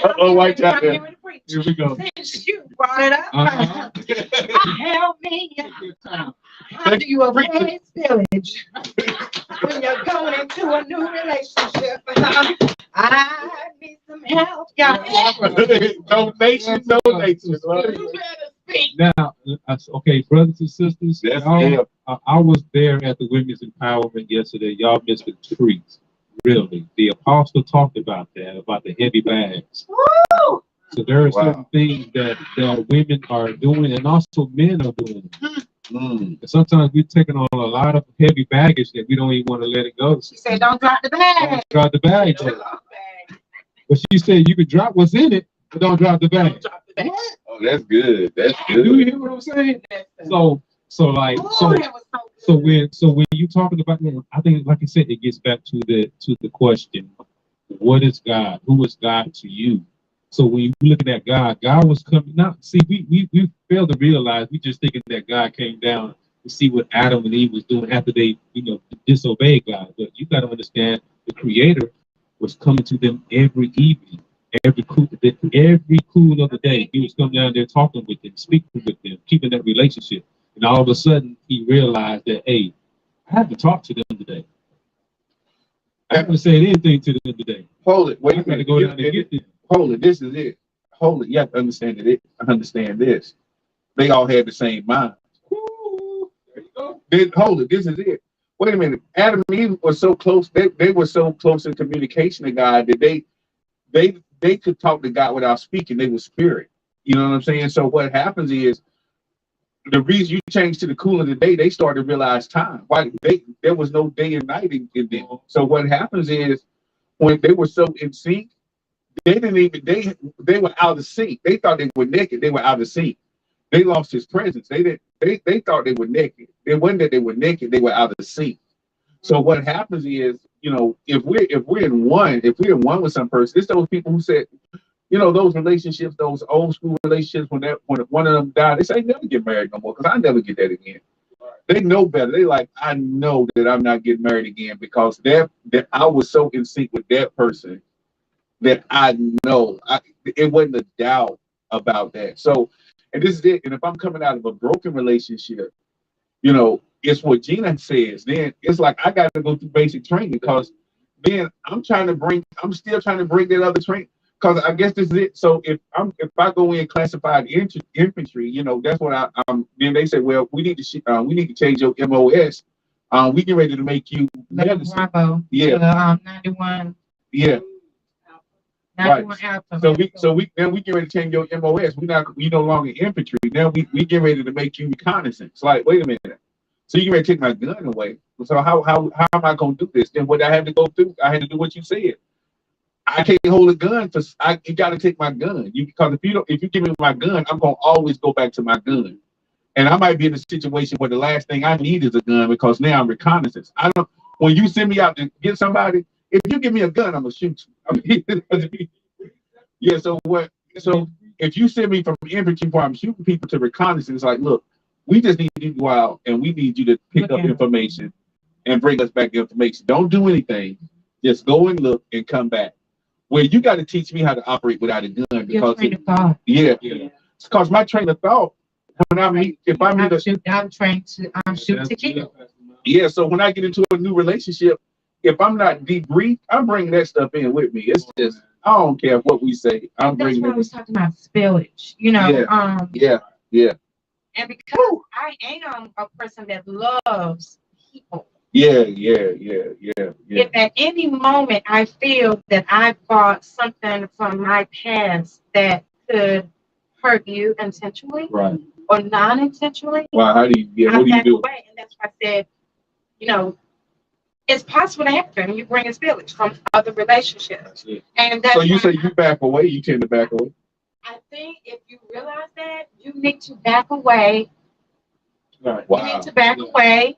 C: Uh-oh, watch out there.
B: Here we go.
A: Since you brought it up,
B: Uh-huh.
A: help me. How do you avoid spillage when you're going into a new relationship? I need some help, guys.
C: Donation.
A: You better speak.
B: Now, okay, brothers and sisters,
C: That's
B: y'all, I was there at the women's empowerment yesterday. Y'all missed a treat. Really, the apostle talked about that, about the heavy bags.
A: Woo!
B: So there are certain things that women are doing, and also men are doing. And sometimes we're taking on a lot of heavy baggage that we don't even want to let it go.
A: She said, don't drop the bag.
B: Don't drop the bag.
A: Don't drop the bag.
B: But she said you can drop what's in it, but don't drop the bag.
A: Don't drop the bag.
C: Oh, that's good. That's
B: Do you
C: good.
B: hear what I'm saying?
A: Ooh,
B: So
A: that was so good.
B: when you're talking about that, I think, like I said, it gets back to the question: what is God? Who is God to you? So when you look at God, God was coming. Now, see, we fail to realize, we just thinking that God came down to see what Adam and Eve was doing after they, disobeyed God. But you got to understand, the Creator was coming to them every evening, every cool of the day. He was coming down there talking with them, speaking with them, keeping that relationship. And all of a sudden, he realized that, hey, I haven't talked to them today. I haven't said anything to them today.
C: Hold it. Wait
B: I
C: a
B: got to
C: minute.
B: go down and get them.
C: Hold it. This is it. Hold it. You have to understand it. Understand this. They all had the same mind.
B: Ooh, there you go.
C: Hold it. This is it. Wait a minute. Adam and Eve were so close. They were so close in communication to God that they could talk to God without speaking. They were spirit. You know what I'm saying? So what happens is, the reason you change to the cool of the day, they started to realize time. Why there was no day and night in them. So what happens is, when they were so in sync, they didn't even they were out of sync. They thought they were naked. They were out of sync. They lost his presence. They thought they were naked. It wasn't that they were naked. They were out of sync. So what happens is, if we're in one with some person, it's those people who said, those relationships, those old school relationships, when one of them died, they say, never get married no more, because I never get that again. They know better. They like, I know that I'm not getting married again, because that I was so in sync with that person that I know it wasn't a doubt about that. So, and this is it. And if I'm coming out of a broken relationship, it's what Gina says. Then it's like I got to go through basic training, because then I'm still trying to bring that other training. Because I guess this is it. So if I go in classified infantry, that's what I'm. Then they say, well, we need to change your MOS. We get ready to make you medicine.
A: Bravo.
C: Yeah.
A: 91.
C: Yeah.
A: 91 Alpha.
C: So we get ready to change your MOS. We no longer infantry. Now we get ready to make you reconnaissance. It's like, wait a minute. So you get ready to take my gun away. So how am I gonna do this? Then what I had to go through, I had to do what you said. I can't hold a gun for. You got to take my gun. Because if you give me my gun, I'm gonna always go back to my gun. And I might be in a situation where the last thing I need is a gun because now I'm reconnaissance. I don't. When you send me out to get somebody, if you give me a gun, I'm gonna shoot you. I mean, yeah. So what? So if you send me from infantry where I'm shooting people to reconnaissance, it's like, look, we just need you to go out and we need you to pick up information and bring us back information. Don't do anything. Just go and look and come back. Well, you got to teach me how to operate without a gun because yeah. Because my train of thought when I meet, if I meet
A: I'm trained to shoot to kill.
C: Yeah, so when I get into a new relationship, if I'm not debriefed, I'm bringing that stuff in with me. It's just I don't care what we say. I'm bringing.
A: That's why I was talking about spillage. You know.
C: Yeah.
A: And because I am a person that loves people.
C: Yeah.
A: If at any moment I feel that I bought something from my past that could hurt you intentionally or non-intentionally,
C: well, how do you? What do you do?
A: Away. And that's why I said, you know, it's possible to happen. You bring a spillage from other relationships, and that's
C: so you say you back away. You tend to back away.
A: I think if you realize that, you need to back away.
C: Wow.
A: You need to back away.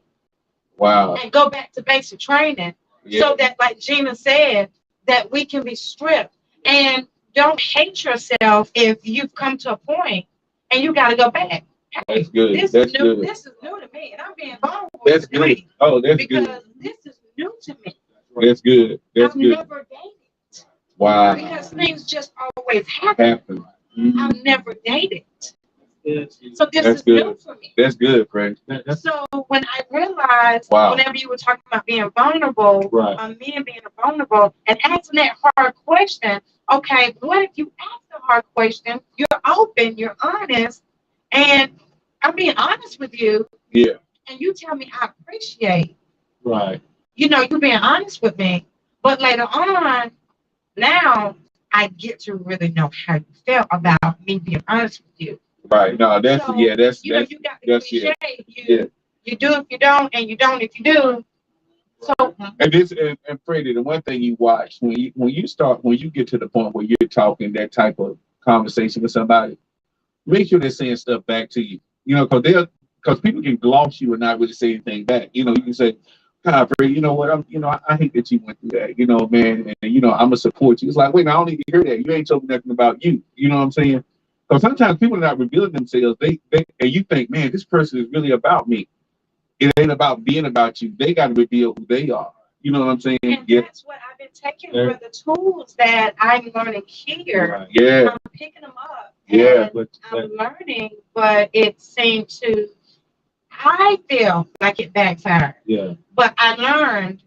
C: Wow.
A: And go back to basic training so that, like Gina said, that we can be stripped. And don't hate yourself if you've come to a point and you got to go back.
C: That's good.
A: This is new to me, and I'm being vulnerable.
C: That's good. Oh, that's
A: because
C: good.
A: This is new to me.
C: That's good. That's
A: I've
C: good.
A: never dated.
C: Wow.
A: Because things just always happen. I've never dated. So this is new for me.
C: That's good, Frank.
A: So when I realized, whenever you were talking about being vulnerable, men being vulnerable, and asking that hard question, okay, what if you ask a hard question? You're open, you're honest, and I'm being honest with you.
C: Yeah.
A: And you tell me I appreciate.
B: Right.
A: You know, you being honest with me. But later on, now I get to really know how you felt about me being honest with you.
C: Right. No, that's
A: so,
C: that's
A: you know, you got the cliche. You do if you don't, and you don't if you do. So
C: and Freddie, the one thing you watch when you get to the point where you're talking that type of conversation with somebody, make sure they're saying stuff back to you. You know, because people can gloss you and not really say anything back. You know, you can say, God, Freddie, you know what? I hate that you went through that. You know, man, and I'm gonna support you. It's like, wait, I don't need to hear that. You ain't told me nothing about you. You know what I'm saying? Because sometimes people are not revealing themselves. They and you think, man, this person is really about me. It ain't about being about you. They got to reveal who they are. You know what I'm saying?
A: And that's what I've been taking for the tools that I'm learning here.
C: Yeah.
A: I'm picking them up.
C: Yeah.
A: I'm learning, but it seemed to, I feel like it backfired.
B: Yeah.
A: But I learned.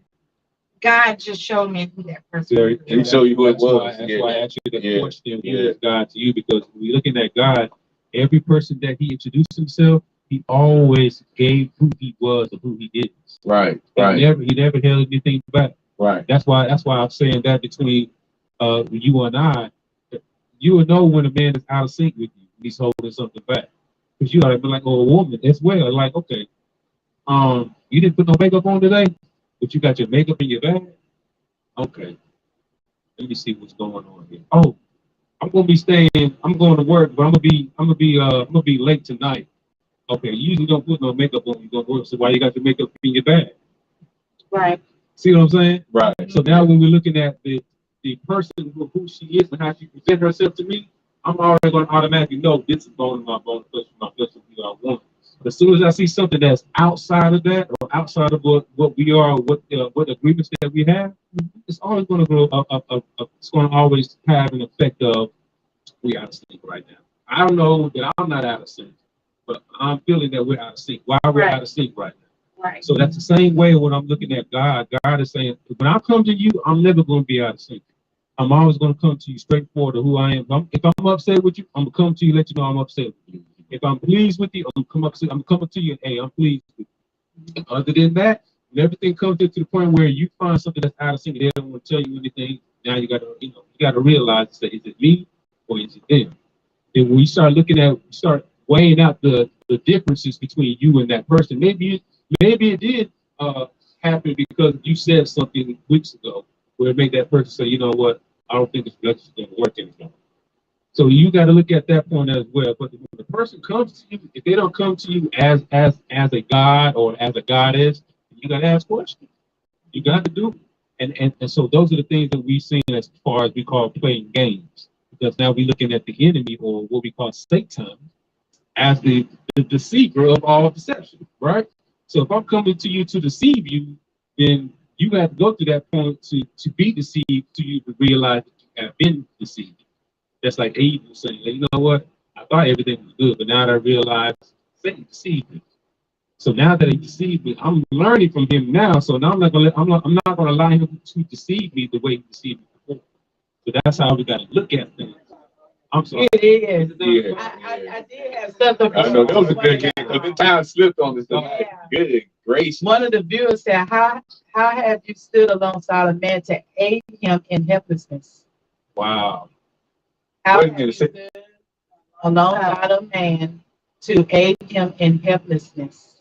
A: God just showed me who that person was.
C: He showed you who it was.
B: That's why I asked you the question, who is God to you? Because when you're looking at God, every person that he introduced himself, he always gave who he was or who he is.
C: Right.
B: He never held anything back.
C: Right.
B: That's why I'm saying that between you and I, you will know when a man is out of sync with you. He's holding something back. Because you ought to be like, oh, a woman as well. Like, okay, you didn't put no makeup on today, but you got your makeup in your bag. Okay, let me see what's going on here. Oh, I'm gonna be staying. I'm going to work, but I'm gonna be late tonight. Okay, you usually don't put no makeup on. You go to work, so why you got your makeup in your bag?
A: Right.
B: See what I'm saying?
C: Right.
B: So now when we're looking at the person who she is and how she presents herself to me, I'm already going to automatically know this is bone in my bone, flesh in my flesh, and who I want. But as soon as I see something that's outside of that or outside of what we are, what agreements that we have, it's always going to go. It's going to always have an effect of we out of sync right now. I don't know that I'm not out of sync, but I'm feeling that we're out of sync. Why we're out of sync right now?
A: Right.
B: So that's the same way when I'm looking at God. God is saying, when I come to you, I'm never going to be out of sync. I'm always going to come to you straightforward to who I am. If I'm upset with you, I'm going to come to you, let you know I'm upset with you. If I'm pleased with you, I'm coming to you and, hey, I'm pleased with you. And other than that, when everything comes to the point where you find something that's out of sync, they don't want to tell you anything. Now you got to realize, is it me or is it them? Then when you start start weighing out the differences between you and that person, maybe it did happen because you said something weeks ago where it made that person say, you know what, I don't think this relationship going to work anymore. So you got to look at that point as well. But when the person comes to you, if they don't come to you as a god or as a goddess, you got to ask questions. You got to do it. And so those are the things that we've seen as far as we call playing games. Because now we're looking at the enemy or what we call Satan as the deceiver of all deception, right? So if I'm coming to you to deceive you, then you have to go to that point to be deceived to you to realize that you have been deceived. That's like Eve was saying, you know what? I thought everything was good, but now that I realize Satan deceived me. So now that he deceived me, I'm learning from him now. So now I'm not gonna allow him to deceive me the way he deceived me before. So that's how we gotta look at things. I'm sorry.
D: It is.
C: Yeah.
D: I did have something.
C: I know that was a good game because the time slipped on us.
D: Yeah.
C: Good gracious.
D: One of the viewers said, how have you stood alongside a man to aid him in helplessness?
B: Wow.
D: How
C: Wait a
D: have
C: minute,
D: you stood alongside a man to aid him in helplessness?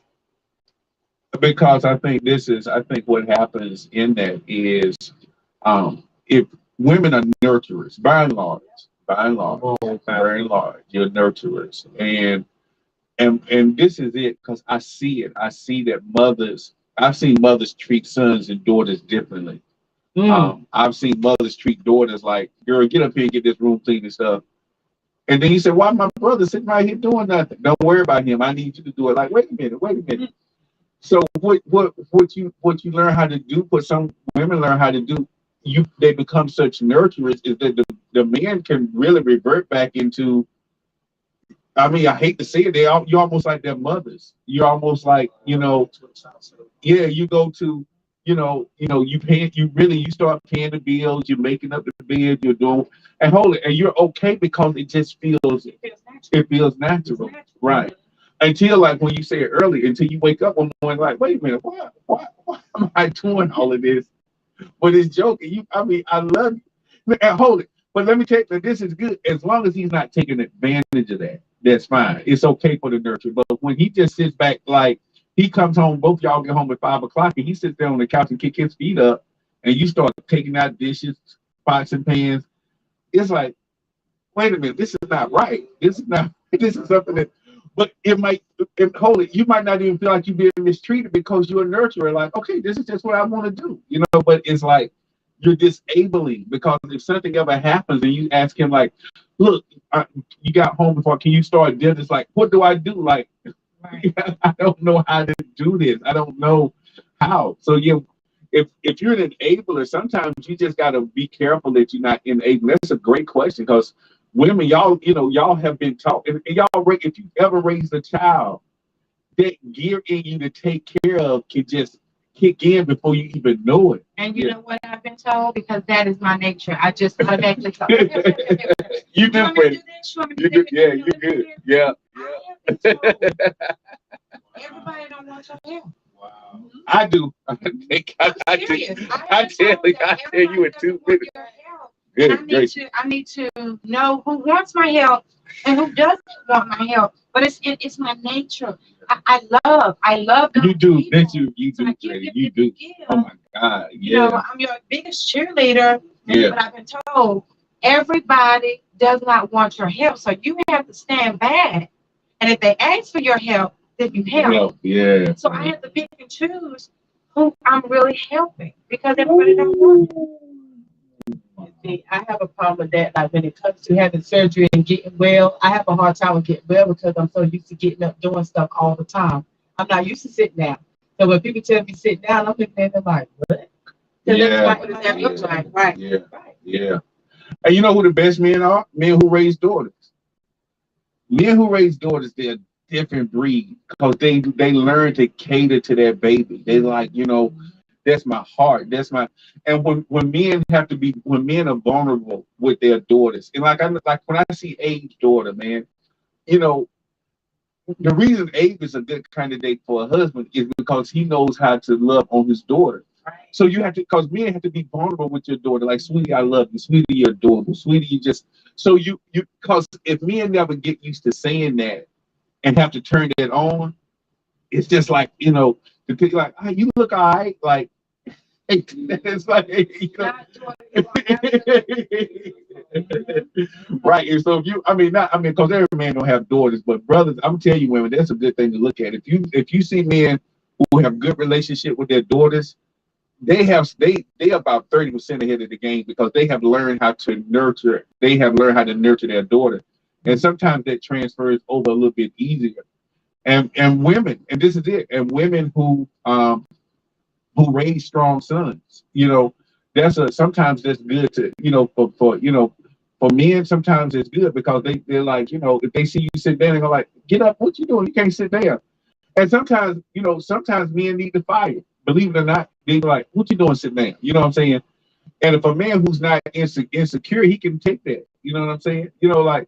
C: Because I think what happens in that is if women are nurturers by and large,
B: Oh,
C: very large, you're nurturers. And this is it because I see it. I see that I've seen mothers treat sons and daughters differently. I've seen mothers treat daughters like, girl, get up here and get this room clean and stuff. And then you say, why my brother sitting right here doing nothing? Don't worry about him. I need you to do it. Like, wait a minute. So what you learn how to do, what some women learn how to do, they become such nurturers is that the man can really revert back into, I mean, I hate to say it, you're almost like their mothers. You're almost like, you go to, you start paying the bills, you're making up the bed, you're doing, and you're okay because it just feels natural. Right. Until like when you say it earlier, until you wake up one morning like, wait a minute, why am I doing all of this? But it's joking. I love you. And hold it. But let me tell you, this is good. As long as he's not taking advantage of that, that's fine. It's okay for the nurture. But when he just sits back, like he comes home, both y'all get home at 5 o'clock, and he sits there on the couch and kick his feet up, and you start taking out dishes, pots and pans. It's like, wait a minute, this is not right. This is something that, but you might not even feel like you're being mistreated because you're a nurturer. Like, okay, this is just what I want to do, but it's like you're disabling because if something ever happens and you ask him, like, look, you got home before, can you start dinner? It's like, what do I do? Like, right. I don't know how to do this. I don't know how. So, if you're an enabler, sometimes you just got to be careful that you're not enabling. That's a great question because women, y'all have been taught, and y'all, if you ever raised a child, that gear in you to take care of can just kick in before you even know it.
A: And you know what I've been told? Because that is my nature. I just automatically thought,
C: you do, Freddie. You do, yeah, you good. Yeah.
A: I have been told, everybody don't want your help.
C: Wow. I do. I tell you in 2 minutes.
A: I need to know who wants my help and who doesn't want my help. But it's my nature. I love
C: you do. That you do,
A: so
C: Freddie. You do. Oh my God. Yeah.
A: I'm your biggest cheerleader.
C: Yeah.
A: But I've been told everybody does not want your help. So you have to stand back. And if they ask for your help, then you help.
C: Yeah.
A: So I have to pick and choose who I'm really helping because everybody don't want it.
D: See, I have a problem with that. Like when it comes to having surgery and getting well, I have a hard time with getting well because I'm so used to getting up doing stuff all the time. I'm not used to sitting down. So when people tell me sit down, I'm looking at them like, what?
C: Yeah.
A: What does that look like? Right.
C: Yeah. Right. Yeah. And you know who the best men are? Men who raise daughters. Men who raise daughters, they're a different breed because they learn to cater to their baby. They like, that's my heart. That's my, and when men are vulnerable with their daughters, and like when I see Abe's daughter, man, the reason Abe is a good candidate for a husband is because he knows how to love on his daughter. Right. So you have to, because men have to be vulnerable with your daughter. Like, sweetie, I love you. Sweetie, you're adorable. Sweetie, you just, so because if men never get used to saying that and have to turn that on, it's just like, the people like, oh, you look all right. Like, It's like, you know.
A: Not doing it.
C: Right. And so if you, because every man don't have daughters, but brothers, I'm telling you, women, that's a good thing to look at. If you see men who have good relationship with their daughters, they about 30% ahead of the game because they have learned how to nurture. They have learned how to nurture their daughter, and sometimes that transfers over a little bit easier. And women, and this is it, and women who raise strong sons, sometimes that's good to, for men, sometimes it's good because they're like, if they see you sit down, they're like, get up, what you doing? You can't sit there. And sometimes men need the fire. Believe it or not, they're like, what you doing sitting down? You know what I'm saying? And if a man who's not insecure, he can take that. You know what I'm saying? Because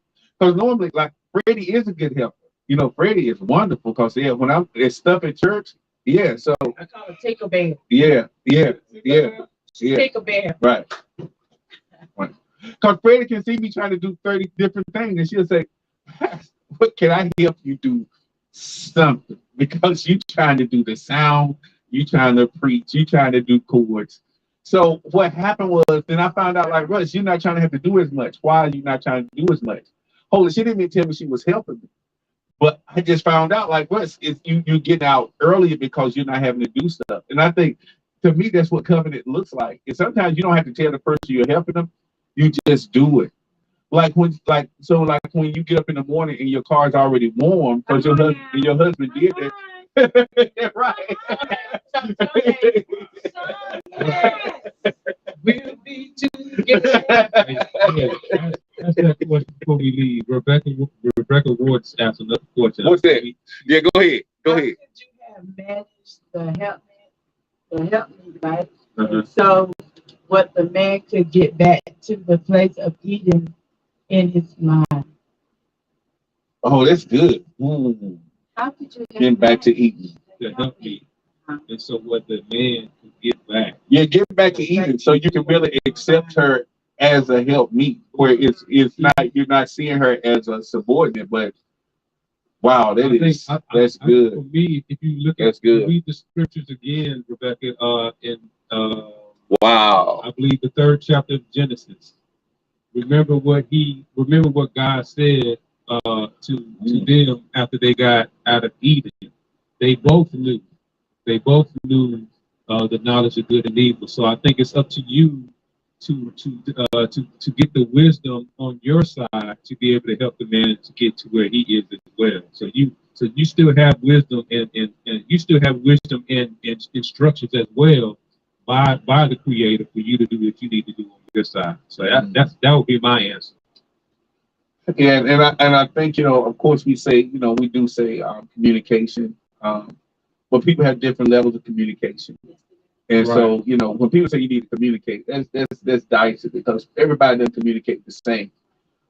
C: normally, like, Freddie is a good helper. Freddie is wonderful because, yeah, when it's stuff at church, yeah, so.
A: I call it take a bear.
C: Yeah.
A: Take a bear.
C: Right. Because Freddie can see me trying to do 30 different things, and she'll say, what can I help you do? Something. Because you trying to do the sound, you trying to preach, you trying to do chords. So what happened was, then I found out, like, Russ, you're not trying to have to do as much. Why are you not trying to do as much? Holy, she didn't even tell me she was helping me. But I just found out, like, Russ, you get out earlier because you're not having to do stuff. And I think, to me, that's what covenant looks like. And sometimes you don't have to tell the person you're helping them. You just do it. Like when you get up in the morning and your car's already warm because your husband did that. Right.
A: We'll be together.
B: That's what before we leave. Rebecca Ward's asked another question.
C: What's that? Yeah, go ahead.
D: How could you have managed the help me, right?
C: Uh-huh.
D: So what the man could get back to the place of Eden in his mind.
C: Oh, that's good.
D: How could you
C: Getting back to Eden.
B: To help me. And so what the man can get back.
C: Yeah, get back to Eden so you can really accept her as a help meet, where it's not, you're not seeing her as a subordinate, but wow, that's good.
B: For me, if you look
C: that's good.
B: Read the scriptures again, Rebecca, in
C: wow,
B: I believe the 3rd chapter of Genesis. Remember what God said to them after they got out of Eden. They both knew the knowledge of good and evil. So I think it's up to you to get the wisdom on your side to be able to help the man to get to where he is as well. So you still have wisdom and you still have wisdom and instructions as well by the Creator for you to do what you need to do on your side. So that would be my answer.
C: Yeah, and I think, of course we do say communication, but people have different levels of communication. And right. So, when people say you need to communicate, that's dicey because everybody doesn't communicate the same.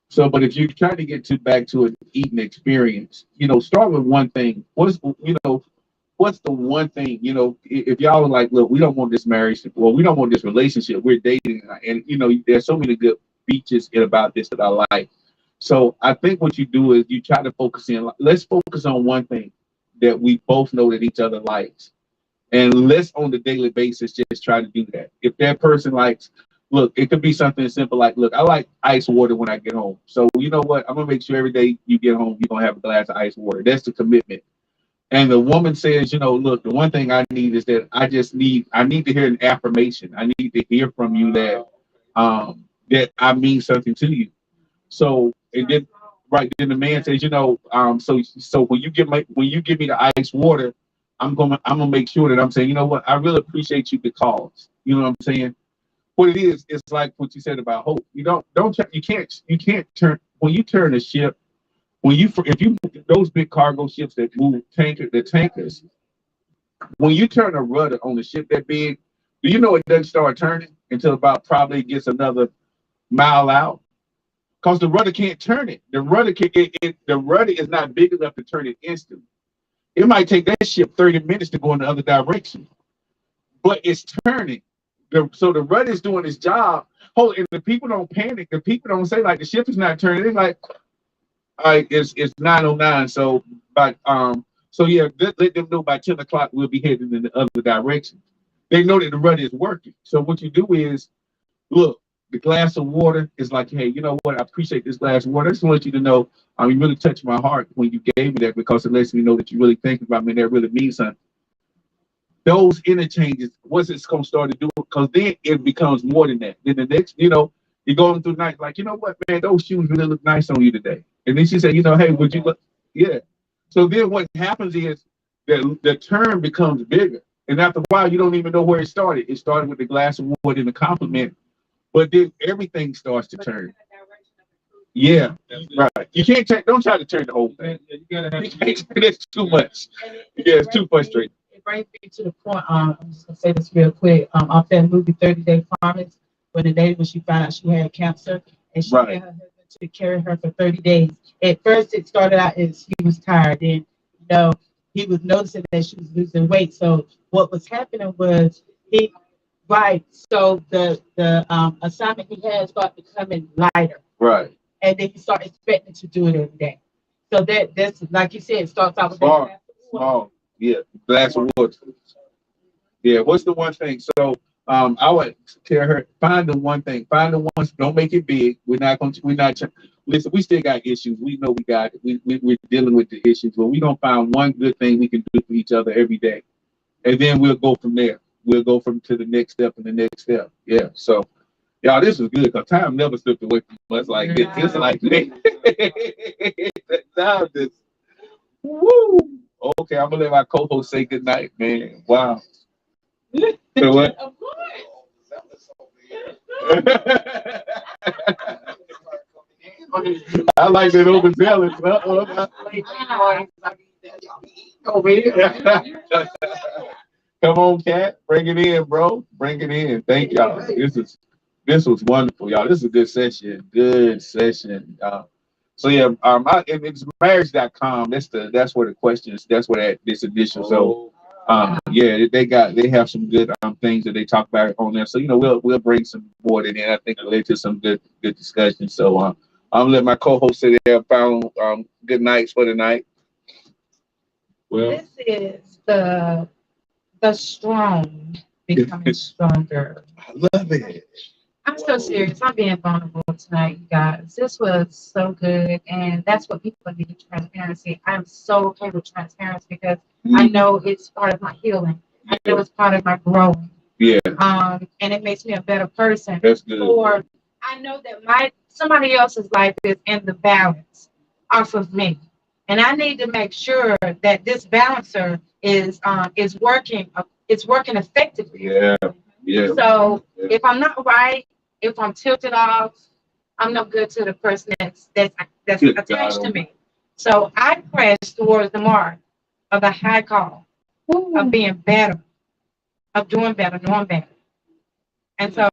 C: So, but if you're trying to get back to an Eden experience, start with one thing. What's the one thing, if y'all are like, look, we don't want this marriage, well, we don't want this relationship, we're dating, and there's so many good features about this that I like. So I think what you do is you try to focus in. Let's focus on one thing that we both know that each other likes. And let's on the daily basis just try to do that. If that person likes, look, it could be something simple like, look, I like ice water when I get home. So you know what? I'm going to make sure every day you get home, you're going to have a glass of ice water. That's the commitment. And the woman says, look, the one thing I need is that I need to hear an affirmation. I need to hear from you that I mean something to you. So, and then, right, then the man says, so when you give me the ice water, I'm gonna make sure that I'm saying, you know what, I really appreciate you because, you know what I'm saying? What it is, it's like what you said about hope. You can't turn, when you turn a ship, if you those big cargo ships that move tankers, when you turn a rudder on the ship that big, do you know it doesn't start turning until about probably gets another mile out? Because the rudder can't turn it. The rudder is not big enough to turn it instantly. It might take that ship 30 minutes to go in the other direction, but it's turning. So the rudder is doing its job. And the people don't panic. The people don't say like the ship is not turning. They're like, all right, it's 9:09. So let them know by 10 o'clock we'll be heading in the other direction. They know that the rudder is working. So what you do is, look, the glass of water is like, hey, you know what? I appreciate this glass of water. I just want you to know, you really touched my heart when you gave me that, because it lets me know that you really think about me and that really means something. Those interchanges, what's it's going to start to do? Because then it becomes more than that. Then the next, you're going through the night, like, you know what, man, those shoes really look nice on you today. And then she said, hey, would you look? Yeah. So then what happens is that the term becomes bigger. And after a while, you don't even know where it started. It started with the glass of water and the compliment, but then everything starts to turn. Yeah, right. You can't don't try to turn the whole thing. You gotta have it's too much. Yeah, it's too frustrating.
D: It brings me to the point. I'm just gonna say this real quick. Off that movie 30 Day Promise, when the day when she found out she had cancer, and she had her husband to carry her for 30 days. At first, it started out as he was tired. Then, he was noticing that she was losing weight. So what was happening was he, right. So the assignment he had started becoming lighter.
C: Right.
D: And then you start expecting to do it every day. So that's like you said, it starts out with
C: small. Yeah, glass of water. Yeah, what's the one thing? So I would tell her, find the one thing. Find the ones, don't make it big. Listen, we still got issues. We know we're dealing with the issues, but we're gonna find one good thing we can do for each other every day. And then we'll go from there. We'll go to the next step and the next step. Yeah. So y'all, this was good because time never slipped away from us like this. Just like this. Now this. Woo. Okay, I'm gonna let my co-host say good night, man. Wow. So what?
D: Of course.
C: I like that overzealous. Come on, Cat. Bring it in, bro. Bring it in. Thank y'all. This was wonderful, y'all. This is a good session. Good session. So yeah, and it's marriage.com. That's where the questions. That's where this edition. So yeah, they have some good things that they talk about on there. So we'll bring some more in. I think it'll lead to some good discussion. So I'm gonna let my co-host say their final good nights for the night.
A: Well, this is the strong becoming stronger.
C: I love it.
A: I'm so serious. I'm being vulnerable tonight, you guys. This was so good, and that's what people need, transparency. I'm so okay with transparency because I know it's part of my healing. I know it's part of my growing.
C: Yeah.
A: And it makes me a better person.
C: That's good.
A: Or I know that somebody else's life is in the balance off of me, and I need to make sure that this balancer is working. It's working effectively.
C: Yeah. Yeah.
A: So if I'm not right, if I'm tilted off, I'm no good to the person that's attached to me. So I press towards the mark of the high call of being better, of doing better, knowing better. And so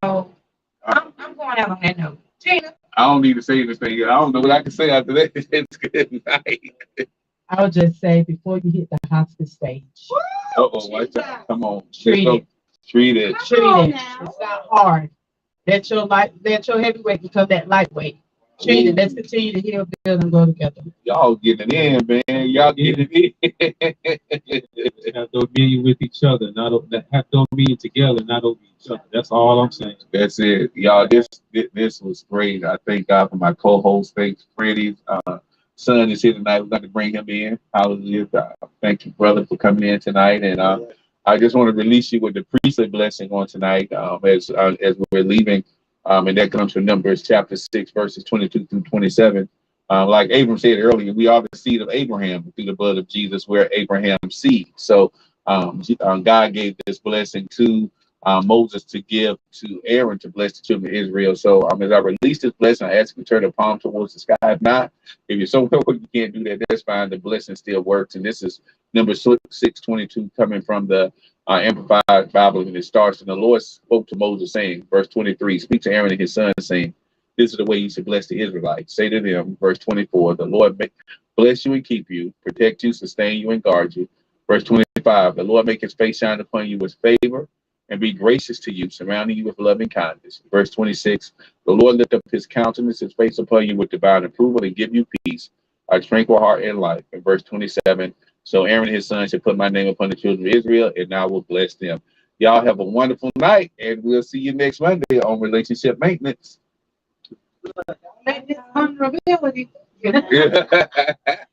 A: I'm going out on that note. Gina.
C: I don't need to say anything. I don't know what I can say after that. It's good night.
D: I'll just say before you hit the hospice stage.
C: Watch out. Come on.
D: Treat it.
C: Treat it.
D: Treat it. It's not hard. Let your heavyweight become that lightweight. Treat it. Let's continue to heal, build, and go together.
C: Y'all getting it in, man. Y'all getting it in.
B: Have dominion with each other, have dominion together, not over each other. That's all I'm saying.
C: That's it, y'all. This was great. I thank God for my co-host. Thanks, Freddie's son is here tonight. We're going to bring him in. Hallelujah. Thank you, brother, for coming in tonight. And I just want to release you with the priestly blessing on tonight as we're leaving. And that comes from Numbers chapter 6, verses 22 through 27. Like Abram said earlier, we are the seed of Abraham through the blood of Jesus. We're Abraham's seed. So God gave this blessing to Moses to give to Aaron to bless the children of Israel. So as I release this blessing, I ask you to turn the palm towards the sky. If not, if you're so quick you can't do that, that's fine. The blessing still works. And this is Numbers 6:22 coming from the Amplified Bible, and it starts, and the Lord spoke to Moses saying, verse 23, speak to Aaron and his sons saying, this is the way you should bless the Israelites. Say to them, verse 24, the Lord bless you and keep you, protect you, sustain you, and guard you. Verse 25, the Lord make his face shine upon you with favor and be gracious to you, surrounding you with loving kindness. Verse 26, the Lord lift up his countenance, his face upon you with divine approval and give you peace, a tranquil heart and life. And verse 27, so Aaron and his sons shall put my name upon the children of Israel, and I will bless them. Y'all have a wonderful night, and we'll see you next Monday on relationship maintenance.
A: Vulnerability.
C: Yeah.